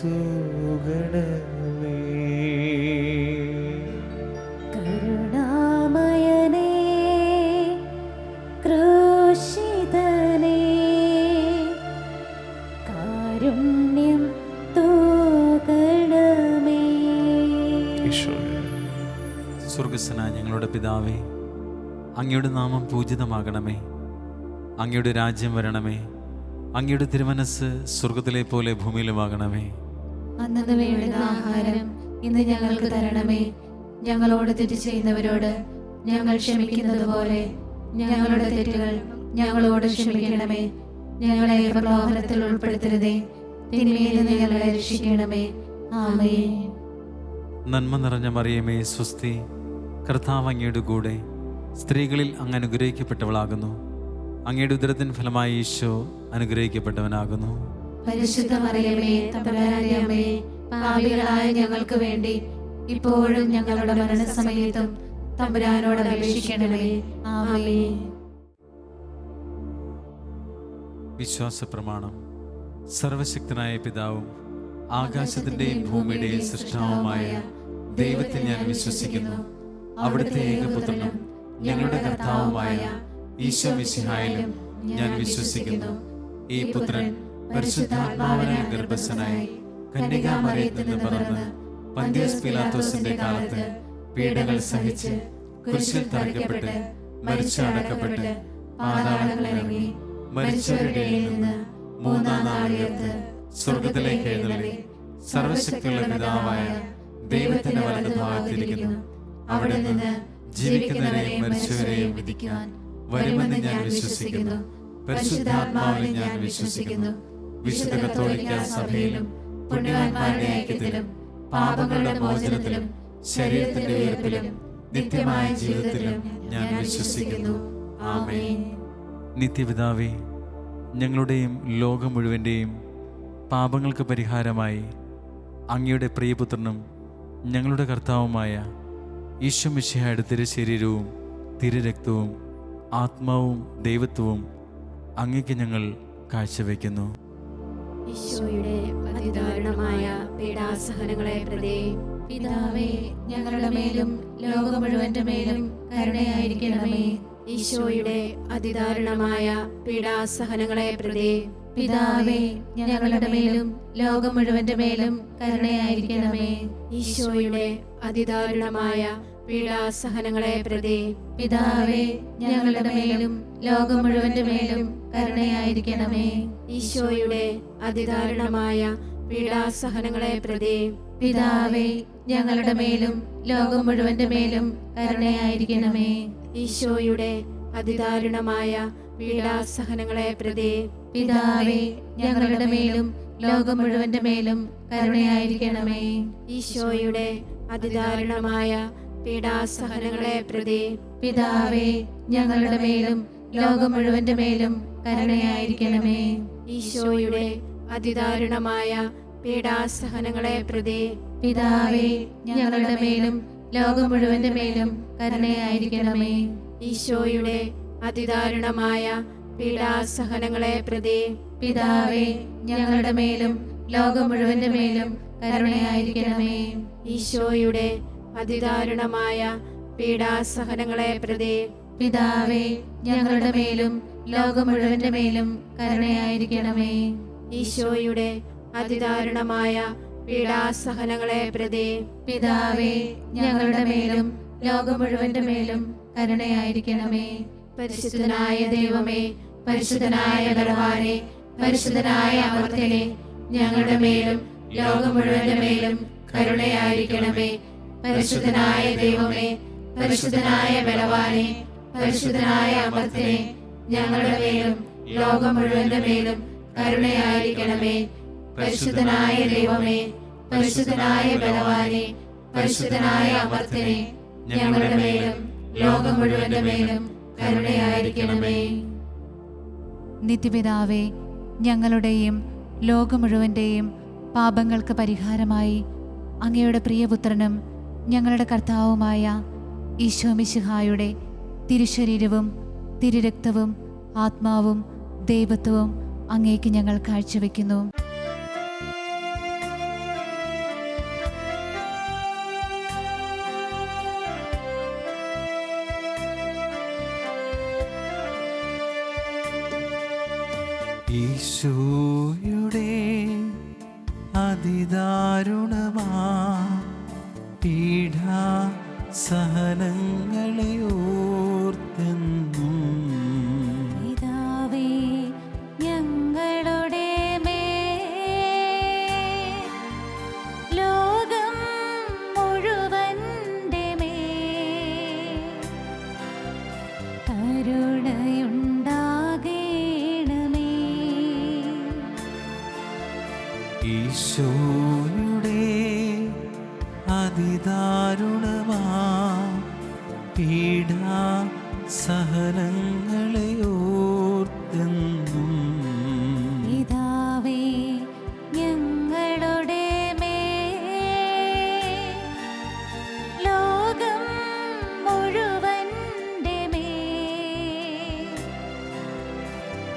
തൂകണമേ. കരുണാമയനേ, ക്രൂശിതനേ, കാരുണ്യം തൂകണമേ. സ്വർഗസ്വനായ ഞങ്ങളുടെ പിതാവേ, അങ്ങയുടെ നാമം പൂജിതമാകണമേ. അങ്ങയുടെ രാജ്യം വരണമേ. അങ്ങയുടെ തിരുമനസ് സ്വർഗത്തിലെ പോലെ ഭൂമിയിലുമാകണമേ. അന്നു വേണ്ടുന്ന ആഹാരം ഇന്ന് ഞങ്ങൾക്ക് തരണമേ. ഞങ്ങളോട് തെറ്റ് ചെയ്യുന്നവരോട് ഞങ്ങൾ ക്ഷമിക്കുന്നത് പോലെ ഞങ്ങളുടെ തെറ്റുകൾ ഞങ്ങളോട് ക്ഷമിക്കണമേ. ഞങ്ങളെ പ്രലോഭനത്തിൽ ഉൾപ്പെടുത്തരുതേ, തിന്മയിൽ നിന്ന് ഞങ്ങളെ രക്ഷിക്കണമേ. ആമേൻ. നന്മ നിറഞ്ഞ മറിയമേ, സ്വസ്തി, കർത്താവ് അങ്ങയുടെ കൂടെ സ്ത്രീകളിൽ അങ്ങ് അനുഗ്രഹിക്കപ്പെട്ടവളാകുന്നു. അങ്ങയുടെ ഉദരത്തിൻ ഫലമായി ഈശോ അനുഗ്രഹിക്കപ്പെട്ടവനാകുന്നു. പരിശുദ്ധ മറിയമേ, തമ്പുരാന്റെ അമ്മേ, പാപികളായ ഞങ്ങൾക്ക് വേണ്ടി ഇപ്പോഴും ഞങ്ങളുടെ മരണസമയത്തും തമ്പുരാനോട് അപേക്ഷിക്കണമേ. ആമേൻ. വിശ്വാസ പ്രമാണം. സർവശക്തനായ പിതാവും ആകാശത്തിൻ്റെയും ഭൂമിയുടെയും സൃഷ്ടാവുമായ ദൈവത്തിൽ ഞാൻ വിശ്വസിക്കുന്നു. അവിടുത്തെ ഏകപുത്രനും ഞങ്ങളുടെ കർത്താവുമായ ഈശോ മിശിഹായിലും ഞാൻ വിശ്വസിക്കുന്നു. ഈ പുത്രൻ പരിശുദ്ധാത്മാവിനാൽ ഗർഭസ്ഥനായി കന്യകാമറിയത്തിൽ നിന്ന് പിറന്ന് പന്തിയോസ് പീലാത്തോസിന്റെ കാലത്ത് പീഡകൾ സഹിച്ച് കുരിശിൽ തറയ്ക്കപ്പെട്ട് മരിച്ചു അടക്കപ്പെട്ട് പാതാളങ്ങളിലിറങ്ങി മരിച്ചവരുടെ ഇടയിൽ നിന്ന് മൂന്നാം നാൾ ഉയർത്ത് സ്വർഗത്തിലേക്ക് എഴുന്നള്ളി സർവശക്തിയുള്ള പിതാവായ ദൈവത്തിന്റെ വലതുഭാഗത്തിരിക്കുന്നു. അവിടെ നിന്ന് ജീവിക്കുന്നവരെയും മരിച്ചവരെയും വിധിക്കാൻ വരുമെന്ന് ഞാൻ വിശ്വസിക്കുന്നു. പരിശുദ്ധാത്മാവിൽ ഞാൻ വിശ്വസിക്കുന്നു. വിശുദ്ധ കത്തോലിക്ക സഭയിലും പുണ്യവാന്മാരുടെ ഐക്യത്തിലും പാപങ്ങളുടെ മോചനത്തിലും ശരീരത്തിന്റെ ഉയർപ്പിലും നിത്യമായ ജീവിതത്തിലും ഞാൻ വിശ്വസിക്കുന്നു. ആമേൻ. നിത്യപിതാവേ, ഞങ്ങളുടെയും ലോകം മുഴുവൻ്റെയും പാപങ്ങൾക്ക് പരിഹാരമായി അങ്ങയുടെ പ്രിയപുത്രനും ഞങ്ങളുടെ കർത്താവുമായ ഈശോ മിശിഹായുടെ തിരുശരീരവും തിരുരക്തവും ആത്മാവും ദൈവത്വവും അങ്ങയ്ക്ക് ഞങ്ങൾ കാഴ്ചവെക്കുന്നു. ഈശോയുടെ അതിദാരുണമായ പീഡാസഹനങ്ങളെ പ്രതി പിതാവേ, ഞങ്ങളുടെ മേലും ലോകം മുഴുവന്റെ മേലും കരുണയായിരിക്കണമേ. ഈശോയുടെ അതിദാരുണമായ പീഡാസഹനങ്ങളെ പ്രതി പിതാവേ, ഞങ്ങളുടെ മേലും ലോകം മുഴുവന്റെ മേലും കരുണയായിരിക്കണമേ. ഈശോയുടെ അതിദാരുണമായ പീഡാസഹനങ്ങളെ പ്രതി പിതാവേ, ഞങ്ങളുടെ മേലും ലോകം മുഴുവന്റെ മേലും കരുണയായിരിക്കണമേ. ഈശോയുടെ അതിദാരുണമായ പീഡാസഹനങ്ങളെ പ്രതി പിതാവേ, ഞങ്ങളുടെ മേലും ലോകം മുഴുവന്റെ മേലും കരുണയായിരിക്കണമേ. ഈശോയുടെ അതിദാരുണമായ പീഡാസഹനങ്ങളെ പ്രതി പിതാവേ, ഞങ്ങളുടെ മേലും ലോകം മുഴുവന്റെ മേലും കരുണയായിരിക്കണമേ. ഈശോയുടെ അതിദാരുണമായ പീഡാസഹനങ്ങളെ പ്രതി പിതാവേ, ഞങ്ങളുടെ മേലും ലോകം മുഴുവന്റെ മേലും കരുണയായിരിക്കണമേ. ഈശോയുടെ അതിദാരുണമായ പീഡാസഹനങ്ങളെ പ്രതി പിതാവേ, ഞങ്ങളുടെ മേലും ലോകം മുഴുവന്റെ മേലും കരുണയായിരിക്കണമേ. ഈശോയുടെ അതിദാരുണമായ പീഡാസഹനങ്ങളെ പ്രതി പിതാവേ, ഞങ്ങളുടെ മേലും ലോകം മുഴുവന്റെ മേലും കരുണയായിരിക്കണമേ. ഈശോയുടെ അതിദാരുണമായ പീഡാസഹനങ്ങളെ പ്രതി പിതാവേ, ഞങ്ങളുടെ മേലും ലോകം മുഴുവന്റെ മേലും കരുണയായിരിക്കണമേ. ഈശോയുടെ അതിദാരുണമായ പീഡാസഹനങ്ങളെ പ്രതി പിതാവേ, ഞങ്ങളുടെ മേലും ലോകം മുഴുവന്റെ മേലും കരുണയായിരിക്കണമേ. പരിശുദ്ധനായ ദൈവമേ, പരിശുദ്ധനായ ബലവാനെ, പരിശുദ്ധനായ അമർത്യനെ, ഞങ്ങളുടെ മേലും ലോകം മുഴുവന്റെ മേലും കരുണയായിരിക്കണമേ. പരിശുദ്ധനായ ദൈവമേ, പരിശുദ്ധനായ ബലവാനെ, പരിശുദ്ധനായ അമർത്യനെ, ഞങ്ങളുടെ മേലും ലോകം മുഴുവന്റെ മേലും കരുണയായിരിക്കണമേ. പരിശുദ്ധനായ ദൈവമേ, പരിശുദ്ധനായ ബലവാനെ, പരിശുദ്ധനായ അമർത്യനെ, ഞങ്ങളുടെ മേലും ലോകം മുഴുവന്റെ മേലും കരുണയായിരിക്കണമേ. നിത്യപിതാവേ, ഞങ്ങളുടെയും ലോകം മുഴുവൻ്റെയും പാപങ്ങൾക്ക് പരിഹാരമായി അങ്ങയുടെ പ്രിയപുത്രനും ഞങ്ങളുടെ കർത്താവുമായ ഈശോ മിശിഹായുടെ തിരുശരീരവും തിരുരക്തവും ആത്മാവും ദൈവത്വവും അങ്ങേക്ക് ഞങ്ങൾ കാഴ്ചവെക്കുന്നു. ഈശോയുടെ അതിദാരുണമാ പീഡാ സഹനങ്ങളെ ഓർത്തെന്നും പിതാവേ, ഞങ്ങളുടെ മേൽ ലോകം മുഴുവന്റെ മേൽ കരുണയുണ്ടാകേണമേ. ഈശോയുടെ അതിദാരുണമാ പീഡാ സഹനങ്ങളെ ഓർത്തെന്നും പിതാവേ, ഞങ്ങളുടെ മേൽ ലോകം മുഴുവന്റെ മേൽ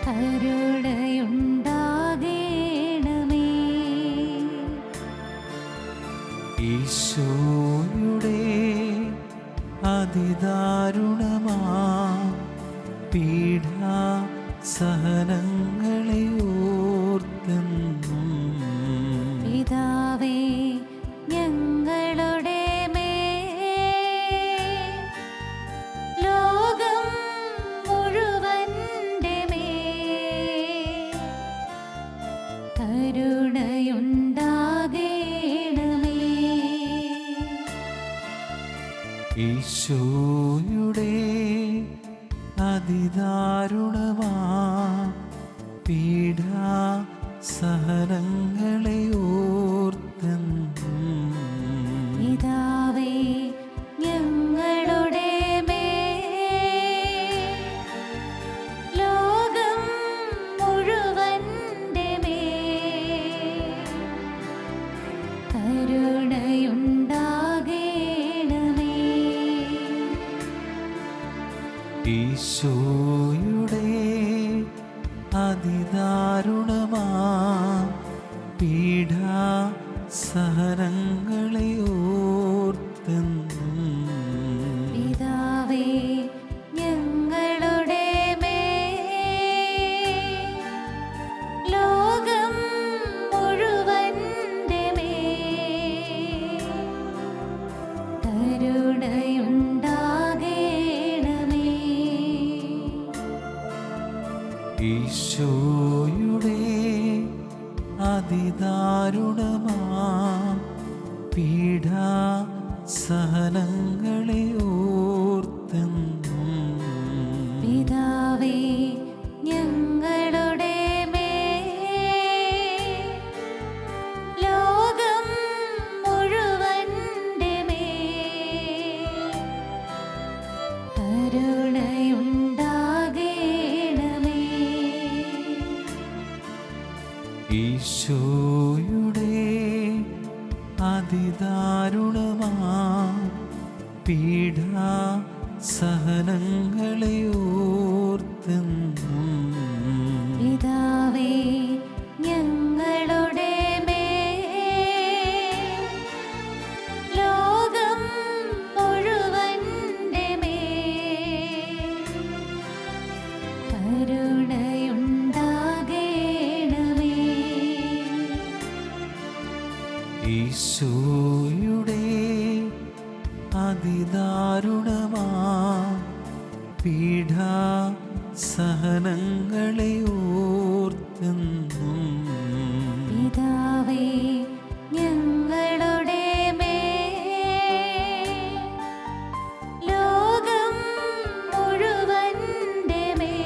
കരുണയുണ്ടാകേണമേ. ഈശോയുടെ അതിദാരുണമാ പീഡാ സഹനങ്ങളെ ഓർത്തെന്നും പിതാവേ ഞങ്ങളുടെ മേൽ ലോകം മുഴുവന്റെ മേൽ കരുണയുണ്ടാകേണമേ. ഈശോയുടെ അതിദാരുണമാ പീഡാ സഹനങ്ങളെ ഓർത്തെന്നും പിതാവേ ഞങ്ങളുടെ മേൽ ലോകം മുഴുവന്റെ മേൽ കരുണയുണ്ടാകേണമേ. ഈശോയുടെ അതിദാരുണമാ പീഡാ സഹനങ്ങളെ ഓർത്തെന്നും പിതാവേ ഞങ്ങളുടെ മേൽ ലോകം മുഴുവന്റെ മേൽ കരുണയുണ്ടാകേണമേ. ഈശോയുടെ അതിദാരുണമാ പീഡാ സഹനങ്ങളെ ഓർത്തെന്നും പിതാവേ ഞങ്ങളുടെ മേൽ ലോകം മുഴുവന്റെ മേൽ കരുണയുണ്ടാകേണമേ. ഈശോയുടെ അതിദാരുണമാ പീഡാ സഹനങ്ങളെ ഓർത്തെന്നും പിതാവേ ഞങ്ങളുടെ മേൽ ലോകം മുഴുവന്റെ മേൽ കരുണയുണ്ടാകേണമേ. ഈശോയുടെ അതിദാരുണമാ പീഡാ സഹനങ്ങളെ ഓർത്തെന്നും പിതാവേ ഞങ്ങളുടെ മേൽ ലോകം മുഴുവന്റെ മേൽ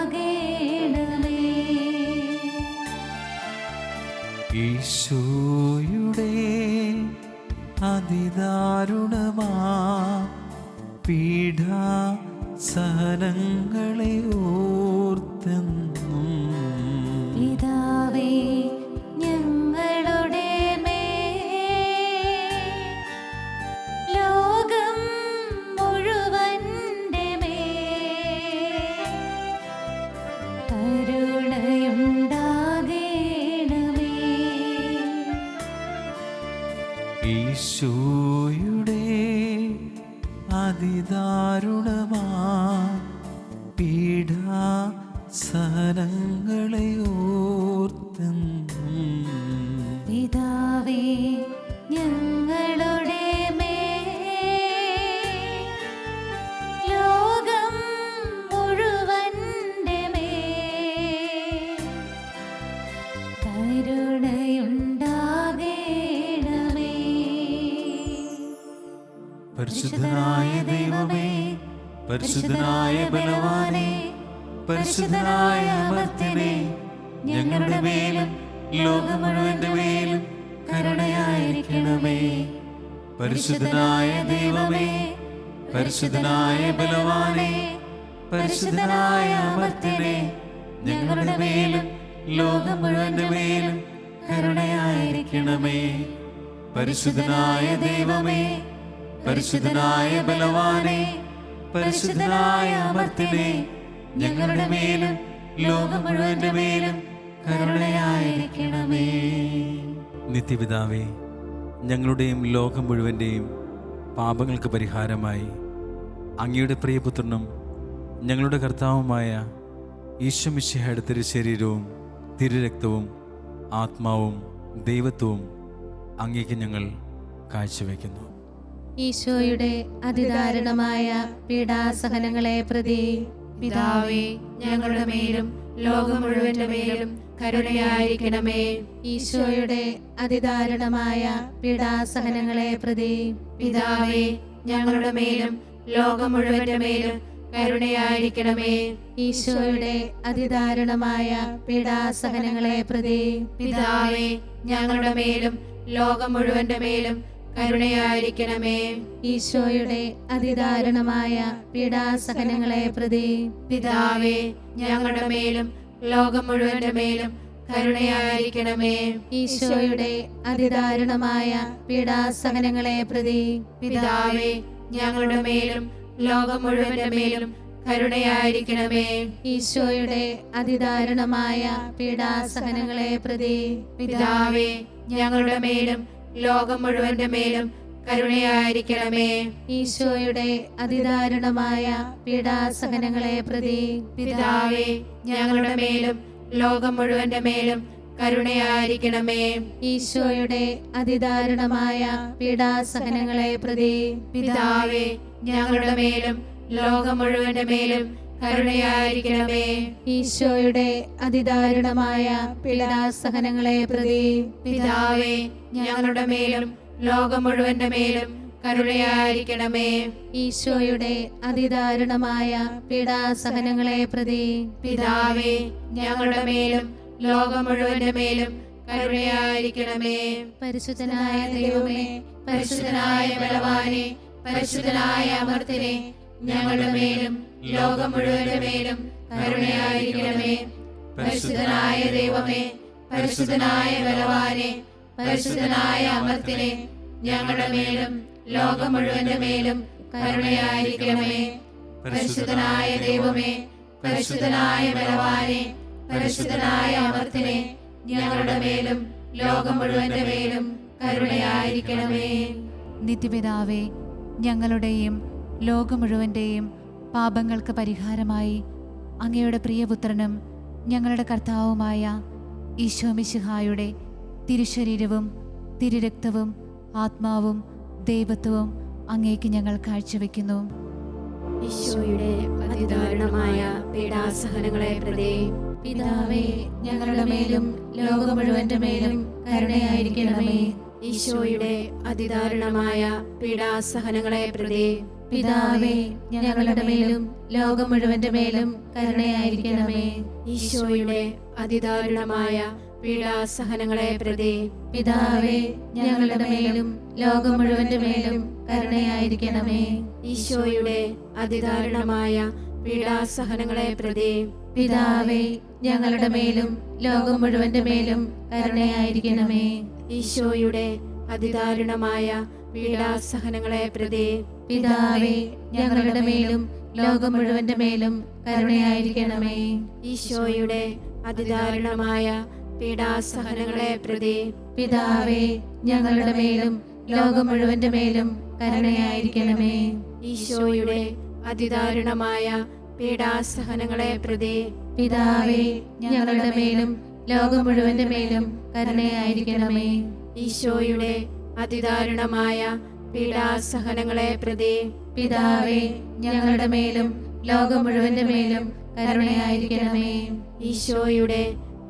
കരുണയുണ്ടാകേണമേ. ഈശോയുടെ അതിദാരുണമാ പീഡാ സഹനങ്ങളെ ഓർത്തെന്നും പിതാവേ ഞങ്ങളുടെ മേൽ ലോകം മുഴുവന്റെ മേൽ കരുണയുണ്ടാകേണമേ. ഈശോയുടെ അതിദാരുണമാ പീഡാ സഹനങ്ങളെ ഓർത്തെന്നും പിതാവേ ഞങ്ങളുടെ മേൽ ലോകം മുഴുവന്റെ മേൽ കരുണയുണ്ടാകേണമേ. പരിശുദ്ധനായ ദൈവമേ, പരിശുദ്ധനായ ബലവാനേ, പരിശുദ്ധനായ അമർത്യനേ, ഞങ്ങളുടെ മേലും ലോകം മുഴുവന്റെ മേലും കരുണയായിരിക്കണമേ. പരിശുദ്ധനായ ദൈവമേ, പരിശുദ്ധനായ ബലവാനേ, പരിശുദ്ധനായ അമർത്യനേ, ഞങ്ങളുടെ മേലും ലോകം മുഴുവന്റെ മേലും കരുണയായിരിക്കണമേ. പരിശുദ്ധനായ ദൈവമേ, പരിശുദ്ധനായ ബലവാനേ, പരിശുദ്ധനായ അമർത്യനേ, ഞങ്ങളുടെ മേലും ലോകം മുഴുവന്റെ മേലും കരുണയായിരിക്കണമേ. നിത്യപിതാവേ, ഞങ്ങളുടെയും ലോകം മുഴുവൻ്റെയും പാപങ്ങൾക്ക് പരിഹാരമായി അങ്ങയുടെ പ്രിയപുത്രനും ഞങ്ങളുടെ കർത്താവുമായ ഈശോ മിശിഹായുടെ തിരുശരീരവും തിരുരക്തവും ആത്മാവും ദൈവത്വവും അങ്ങേക്ക് ഞങ്ങൾ കാഴ്ചവെക്കുന്നു. ഈശോയുടെ അതിദാരുണമായ പീഡാസഹനങ്ങളെ പ്രതി പിതാവേ, ഞങ്ങളുടെ മേലും ലോകം മുഴുവന്റെ മേലും കരുണയായിരിക്കണമേ. ഈശോയുടെ അതിദാരുണമായ പീഡാസഹനങ്ങളെ പ്രതി പിതാവേ, ഞങ്ങളുടെ മേലും ലോകം മുഴുവന്റെ മേലും കരുണയായിരിക്കണമേ. ഈശോയുടെ അതിദാരുണമായ പീഡാസഹനങ്ങളെ പ്രതി പിതാവേ, ഞങ്ങളുടെ മേലും ലോകം മുഴുവന്റെ മേലും കരുണയായിരിക്കണമേ. ഈശോയുടെ അതിദാരുണമായ പീഡാസഹനങ്ങളെ പ്രതി പിതാവേ, ഞങ്ങളുടെ മേലും ലോകം മുഴുവന്റെ മേലും കരുണയായിരിക്കണമേ. ഈശോയുടെ അതിദാരുണമായ പീഡാസഹനങ്ങളെ പ്രതി പിതാവേ, ഞങ്ങളുടെ മേലും ലോകം മുഴുവന്റെ മേലും കരുണയായിരിക്കണമേ. ഈശോയുടെ അതിദാരുണമായ പീഡാസഹനങ്ങളെ പ്രതി പിതാവേ, ഞങ്ങളുടെ മേലും ലോകം മുഴുവന്റെ മേലും കരുണയായിരിക്കണമേ. ഈശോയുടെ അതിദാരുണമായ പീഡാസഹനങ്ങളെ പ്രതി പിതാവേ, ഞങ്ങളുടെ മേലും ലോകം മുഴുവന്റെ മേലും കരുണയായിരിക്കണമേ. ഈശോയുടെ അതിദാരുണമായ പീഡാസഹനങ്ങളെ പ്രതി പിതാവേ, ഞങ്ങളുടെ മേലും ലോകം മുഴുവന്റെ മേലും കരുണയായിരിക്കണമേ. ഈശോയുടെ അതിദാരുണമായ പീഡാസഹനങ്ങളെ പ്രതി പിതാവേ, ഞങ്ങളുടെ മേലും ലോകം മുഴുവന്റെ മേലും കരുണയായിരിക്കണമേ. ഈശോയുടെ അതിദാരുണമായ പീഡാസഹനങ്ങളെ പ്രതി പിതാവേ, ഞങ്ങളുടെ മേലും ലോകം മുഴുവന്റെ മേലും കരുണയായിരിക്കണമേ. പരിശുദ്ധനായ ദൈവമേ, പരിശുദ്ധനായ ബലവാനെ, പരിശുദ്ധനായ അമർത്തിനെ, ഞങ്ങളുടെ മേലും ലോകം മുഴുവന്റെ മേലും കരുണയായിരിക്കണമേ. പരിശുദ്ധനായ ദൈവമേ, പരിശുദ്ധനായ ബലവാനെ, പരിശുദ്ധനായ അമർത്തിനെ, ഞങ്ങളുടെ മേലും ലോകം മുഴുവന്റെ മേലും കരുണയായിരിക്കണമേ. പരിശുദ്ധനായ ദൈവമേ, പരിശുദ്ധനായ ബലവാനെ, പരിശുദ്ധനായ അമർത്തിനെ, ഞങ്ങളുടെ മേലും ലോകം മുഴുവന്റെ മേലും കരുണയായിരിക്കണമേ. നിത്യപിതാവേ, ഞങ്ങളുടെയും ലോകം മുഴുവൻ്റെയും പാപങ്ങൾക്ക് പരിഹാരമായി അങ്ങയുടെ പ്രിയപുത്രനും ഞങ്ങളുടെ കർത്താവുമായ ഈശോ മിശിഹായുടെ തിരുശരീരവും തിരുരക്തവും ആത്മാവും ദൈവത്വവും അങ്ങേക്ക് ഞങ്ങൾ കാഴ്ചവെക്കുന്നു. ഈശോയുടെ അതിദാരുണമായ പീഡാസഹനങ്ങളെ പ്രതി പിതാവേ, ഞങ്ങളുടെ മേലും ലോകം മുഴുവന്റെ മേലും കരുണയായിരിക്കണമേ. ഈശോയുടെ അതിദാരുണമായ പീഡാസഹനങ്ങളെ പ്രതി പിതാവേ, ഞങ്ങളുടെ മേലും ലോകം മുഴുവന്റെ മേലും കരുണയായിരിക്കണമേ. ഈശോയുടെ അതിദാരുണമായ പീഡാസഹനങ്ങളെ പ്രതി പിതാവേ, ഞങ്ങളുടെ മേലും ലോകം മുഴുവന്റെ മേലും കരുണയായിരിക്കണമേ. ഈശോയുടെ അതിദാരുണമായ പീഡാസഹനങ്ങളെ പ്രതി പിതാവേ, ഞങ്ങളുടെ മേലും ലോകം മുഴുവന്റെ മേലും കരുണയായിരിക്കണമേ. ഈശോയുടെ അതിദാരുണമായ പീഡാസഹനങ്ങളെ പ്രതി പിതാവേ, ഞങ്ങളുടെ മേലും ലോകം മുഴുവന്റെ മേലും കരുണയായിരിക്കണമേ. ഈശോയുടെ അതിദാരുണമായ പീഡാസഹനങ്ങളെ പ്രതി പിതാവേ, ഞങ്ങളുടെ മേലും ലോകം മുഴുവന്റെ മേലും കരുണയായിരിക്കണമേ. ഈശോയുടെ അതിദാരുണമായ പീഡാസഹനങ്ങളെ പ്രതി പിതാവേ, ഞങ്ങളുടെ മേലും ലോകം മുഴുവന്റെ മേലും കരുണയായിരിക്കണമേ. ഈശോയുടെ അതിദാരുണമായ പീഡാസഹനങ്ങളെ പ്രതി പിതാവേ, ഞങ്ങളുടെ മേലും ലോകം മുഴുവന്റെ മേലും കരുണയായിരിക്കണമേ. ഈശോയുടെ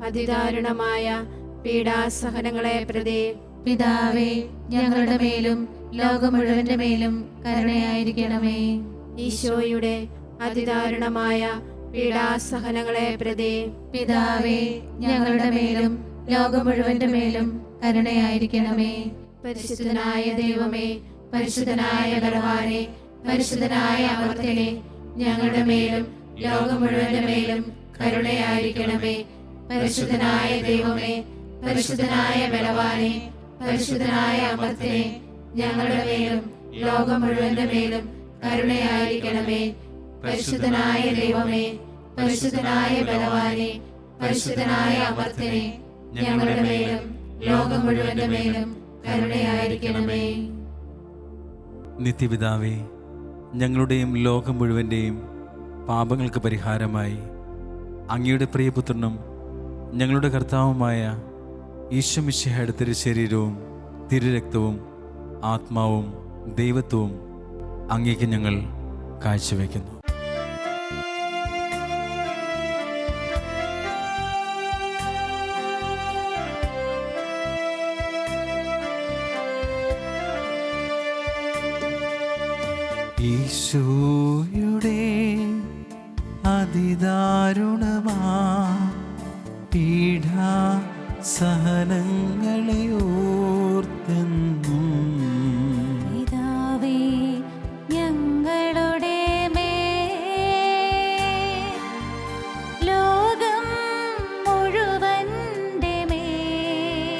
അതിദാരുണമായ പീഡാസഹനങ്ങളെ പ്രതി പിതാവേ, ഞങ്ങളുടെ മേലും ലോകം മുഴുവന്റെ മേലും കരുണയായിരിക്കണമേ. ഈശോയുടെ അതിദാരുണമായ പീഡാസഹനങ്ങളെ പ്രതി പിതാവേ, ഞങ്ങളുടെ മേലും ലോകം മുഴുവന്റെ മേലും കരുണയായിരിക്കണമേ. പരിശുദ്ധനായ ദൈവമേ, പരിശുദ്ധനായ ബലവാനെ, പരിശുദ്ധനായ അമർത്യനെ, ഞങ്ങളുടെ മേലും ലോകം മുഴുവന്റെ മേലും കരുണയായിരിക്കണമേ. പരിശുദ്ധനായ ദൈവമേ, പരിശുദ്ധനായ ബലവാനെ, പരിശുദ്ധനായ അമർത്യനെ, ഞങ്ങളുടെ മേലും ലോകം മുഴുവന്റെ മേലും കരുണയായിരിക്കണമേ. പരിശുദ്ധനായ ദൈവമേ, പരിശുദ്ധനായ ബലവാനെ, പരിശുദ്ധനായ അമർത്യനെ, ഞങ്ങളുടെ മേലും ലോകം മുഴുവന്റെ മേലും കരുണയായിരിക്കണമേ. നിത്യപിതാവേ, ഞങ്ങളുടെയും ലോകം മുഴുവൻ്റെയും പാപങ്ങൾക്ക് പരിഹാരമായി അങ്ങയുടെ പ്രിയപുത്രനും ഞങ്ങളുടെ കർത്താവുമായ ഈശോ മിശിഹായുടെ തിരുശരീരവും തിരുരക്തവും ആത്മാവും ദൈവത്വവും അങ്ങേക്ക് ഞങ്ങൾ കാഴ്ചവെക്കുന്നു. ഈശോയുടെ അതിദാരുണമാ പീഡാ സഹനങ്ങളെ ഓർത്തെന്നും പിതാവേ, ഞങ്ങളുടെ മേൽ ലോകം മുഴുവന്റെ മേൽ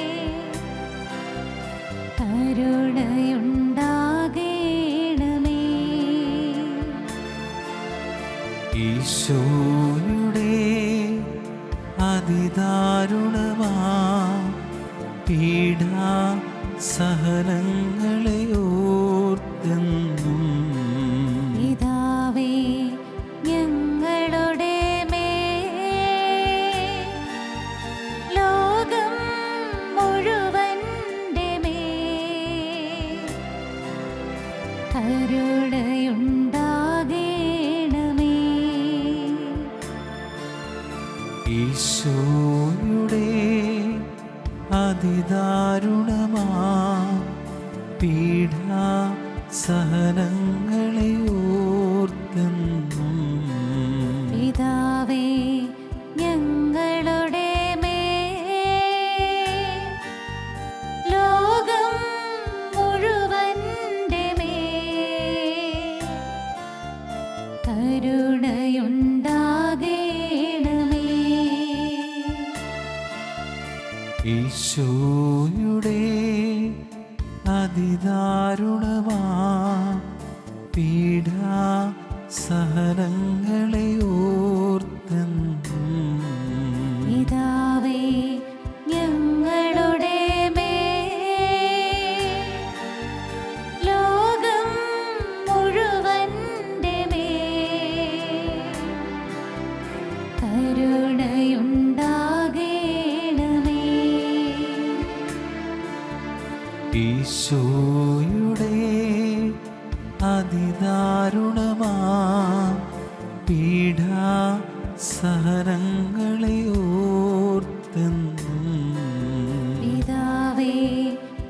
കരുണയുണ്ടാകേണമേ. ഈശോയുടെ അതിദാരുണമാ പീഡാ സഹനങ്ങളെ ഓർത്തെന്നും പിതാവേ, ഞങ്ങളുടെ മേൽ ലോകം മുഴുവന്റെ മേൽ കരുണയുണ്ടാകേണമേ. ഈശോയുടെ അതിദാരുണമാ പീഡാ സഹനങ്ങളെ ഓർത്തെന്നും പിതാവേ, ഞങ്ങളുടെ മേൽ ലോകം മുഴുവന്റെ മേൽ കരുണയുണ്ടാകേണമേ. ഈശോയുടെ അതിദാരുണമാ പീഡാ സഹനങ്ങളെ ഓർത്തെന്നും പിതാവേ, ഞങ്ങളുടെ മേൽ ലോകം മുഴുവന്റെ മേൽ കരുണയുണ്ടാകേണമേ. ഈശോയുടെ അതിദാരുണമാ പീഡാ സഹനങ്ങളെ ഓർത്തെന്നും പിതാവേ,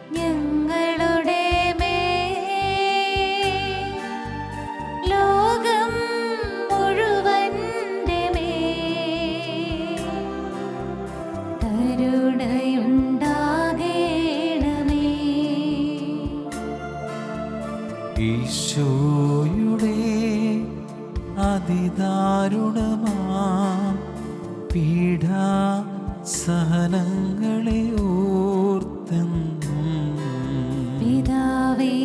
ഞങ്ങളുടെ മേൽ ലോകം മുഴുവന്റെ മേൽ കരുണയുണ്ടാകേണമേ. ഈശോയുടെ അതിദാരുണമാ പീഡാ സഹനങ്ങളെ ഓർത്തെന്നും പിതാവേ,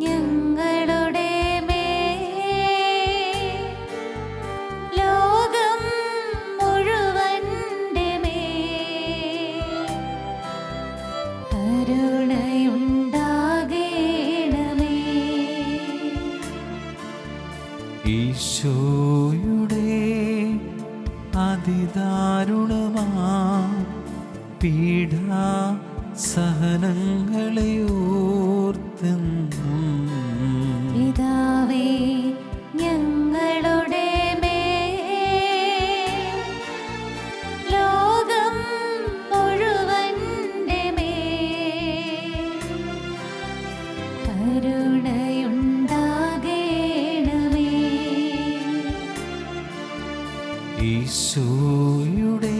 ഞങ്ങളുടെ മേൽ ലോകം മുഴുവന്റെ മേൽ കരുണയുണ്ടാകേണമേ. ഈശോയുടെ അതിദാരുണമാ പീഡാ സഹനങ്ങളെ ഓർത്തെന്നും പിതാവേ, ഞങ്ങളുടെ മേൽ ലോകം മുഴുവന്റെ മേൽ കരുണയുണ്ടാകേണമേ. ഈശോയുടെ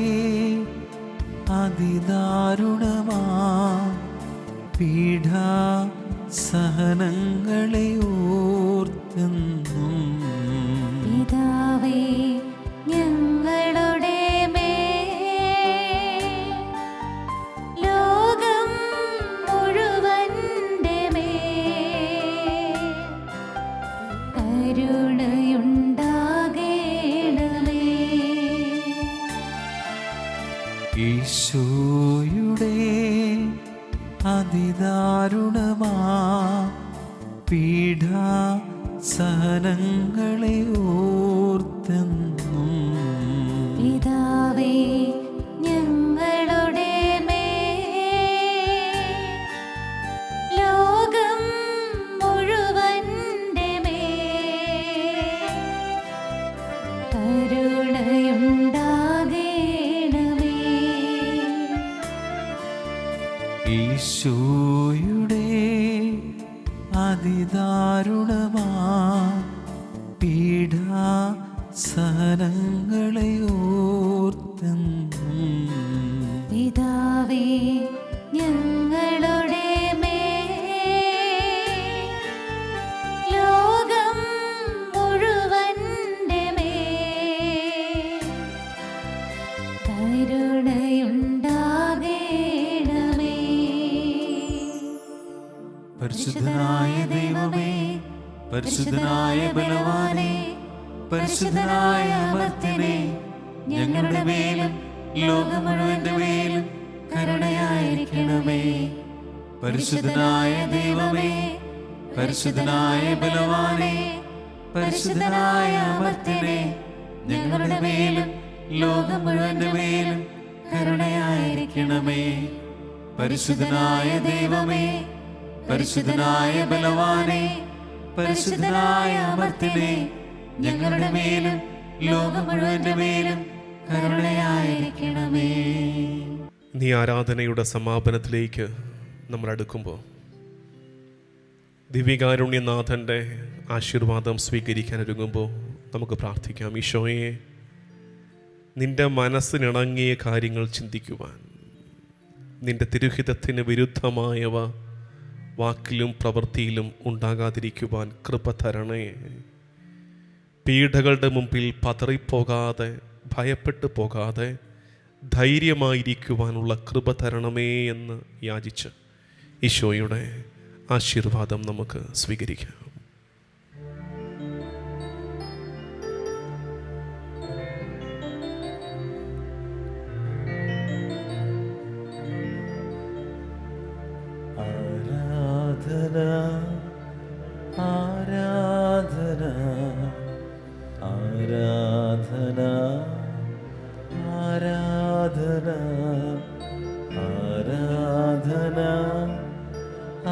അതിദാരുണമാ പീഡാ സഹനങ്ങളെ ഓർത്തെന്നും പിതാവേ, ഞങ്ങളുടെ മേൽ ലോകം മുഴുവന്റെ മേൽ കരുണയുണ്ടാകേണമേ. ഈശോയുടെ അതിദാരുണമാ പീഡാസഹനങ്ങളെ ഓർത്തെന്നും പിതാവേ ഞങ്ങളുടെ മേൽ ലോകം മുഴുവന്റെ മേൽ കരുണയുണ്ടാകേണമേ. ഈശോയുടെ അതിദാരുണമാ പീഡാസഹനങ്ങളെ ഓർത്തെന്നും പിതാവേ ഞങ്ങളുടെ മേൽ ലോകം മുഴുവന്റെ മേൽ കരുണയുണ്ടാകേണമേ. പരിശുദ്ധനായ ദൈവമേ, പരിശുദ്ധനായ ബലവാനേ, പരിശുദ്ധനായ അമർത്യനേ, ഞങ്ങളുടെ മേലും ലോകം മുഴുവന്റെ മേലും കരുണയായിരിക്കണമേ. പരിശുദ്ധനായ ദൈവമേ, പരിശുദ്ധനായ ബലവാനേ, പരിശുദ്ധനായ അമർത്യനേ, ഞങ്ങളുടെ മേലും ലോകം മുഴുവന്റെ മേലും കരുണയായിരിക്കണമേ. പരിശുദ്ധനായ ദൈവമേ, പരിശുദ്ധനായ ബലവാനേ, പരിശുദ്ധനായ അമർത്യനേ, ഞങ്ങളുടെ മേലും ലോകം മുഴുവന്റെ മേലും കരുണയായിരിക്കണമേ. നീ ആരാധനയുടെ സമാപനത്തിലേക്ക് നമ്മൾ അടുക്കുമ്പോൾ ദിവ്യകാരുണ്യനാഥൻ്റെ ആശീർവാദം സ്വീകരിക്കാൻ ഒരുങ്ങുമ്പോൾ നമുക്ക് പ്രാർത്ഥിക്കാം. ഈശോയെ, നിൻ്റെ മനസ്സിനിണങ്ങിയ കാര്യങ്ങൾ ചിന്തിക്കുവാൻ, നിൻ്റെ തിരുഹിതത്തിന് വിരുദ്ധമായവ വാക്കിലും പ്രവൃത്തിയിലും ഉണ്ടാകാതിരിക്കുവാൻ കൃപ തരണേ. പീഡകളുടെ മുമ്പിൽ പതറിപ്പോകാതെ, ഭയപ്പെട്ടു പോകാതെ ധൈര്യമായിരിക്കുവാനുള്ള കൃപ തരണമേ എന്ന് യാചിച്ച് ഈശോയുടെ ആശീർവാദം നമുക്ക് സ്വീകരിക്കാം. ആരാധന ആരാധന ആരാധന ആരാധന ആരാധന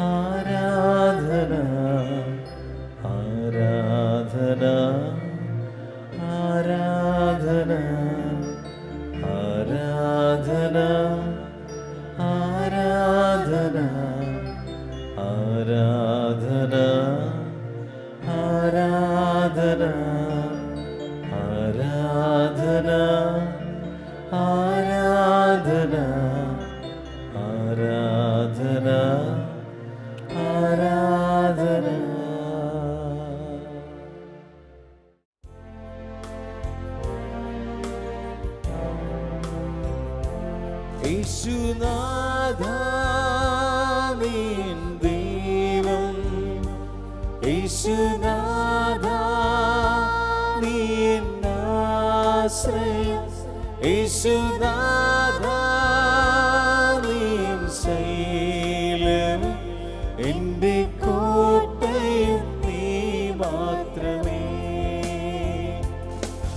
ആരാധന ആരാധന ആരാധന ആരാധന ആരാധന ആരാധന ആരാധന ആരാധന ആരാധന ആരാധന ആരാധന. യേശുനാഥാ നിൻ ദൈവം, യേശുനാഥാ നിൻ ആശ്രയം, യേശുനാഥാ നിൻ ശൈലം, എൻ്റെ കോട്ടയും നീ മാത്രമേ.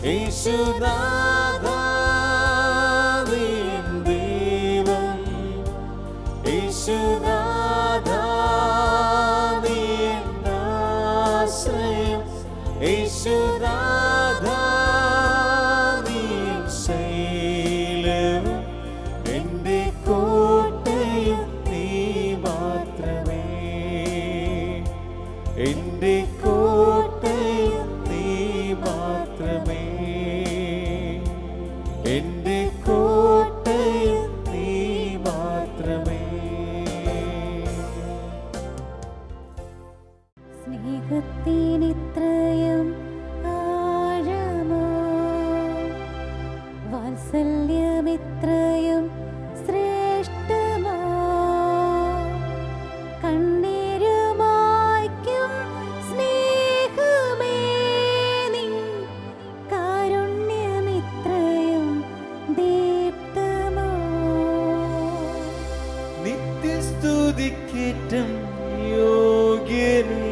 യേശുനാഥാ നിൻ ദൈവം, യേശുനാഥാ നിൻ ആശ്രയം, യേശുനാഥാ നിൻ ശൈലം, എൻ്റെ കോട്ടയും നീ മാത്രമേ. എൻ്റെ കോട്ടയും നീ മാത്രമേ. എൻ്റെ കോട്ടയും നീ മാത്രമേ. സ്നേഹത്തിനിത്രയും ആഴമോ, വാത്സല്യമിത്രയും ശ്രേഷ്ഠമോ, കണ്ണീരുമായ്ക്കും സ്നേഹമേ നിൻ കാരുണ്യമിത്രയും ദീപ്തമോ. യോഗ്യനേ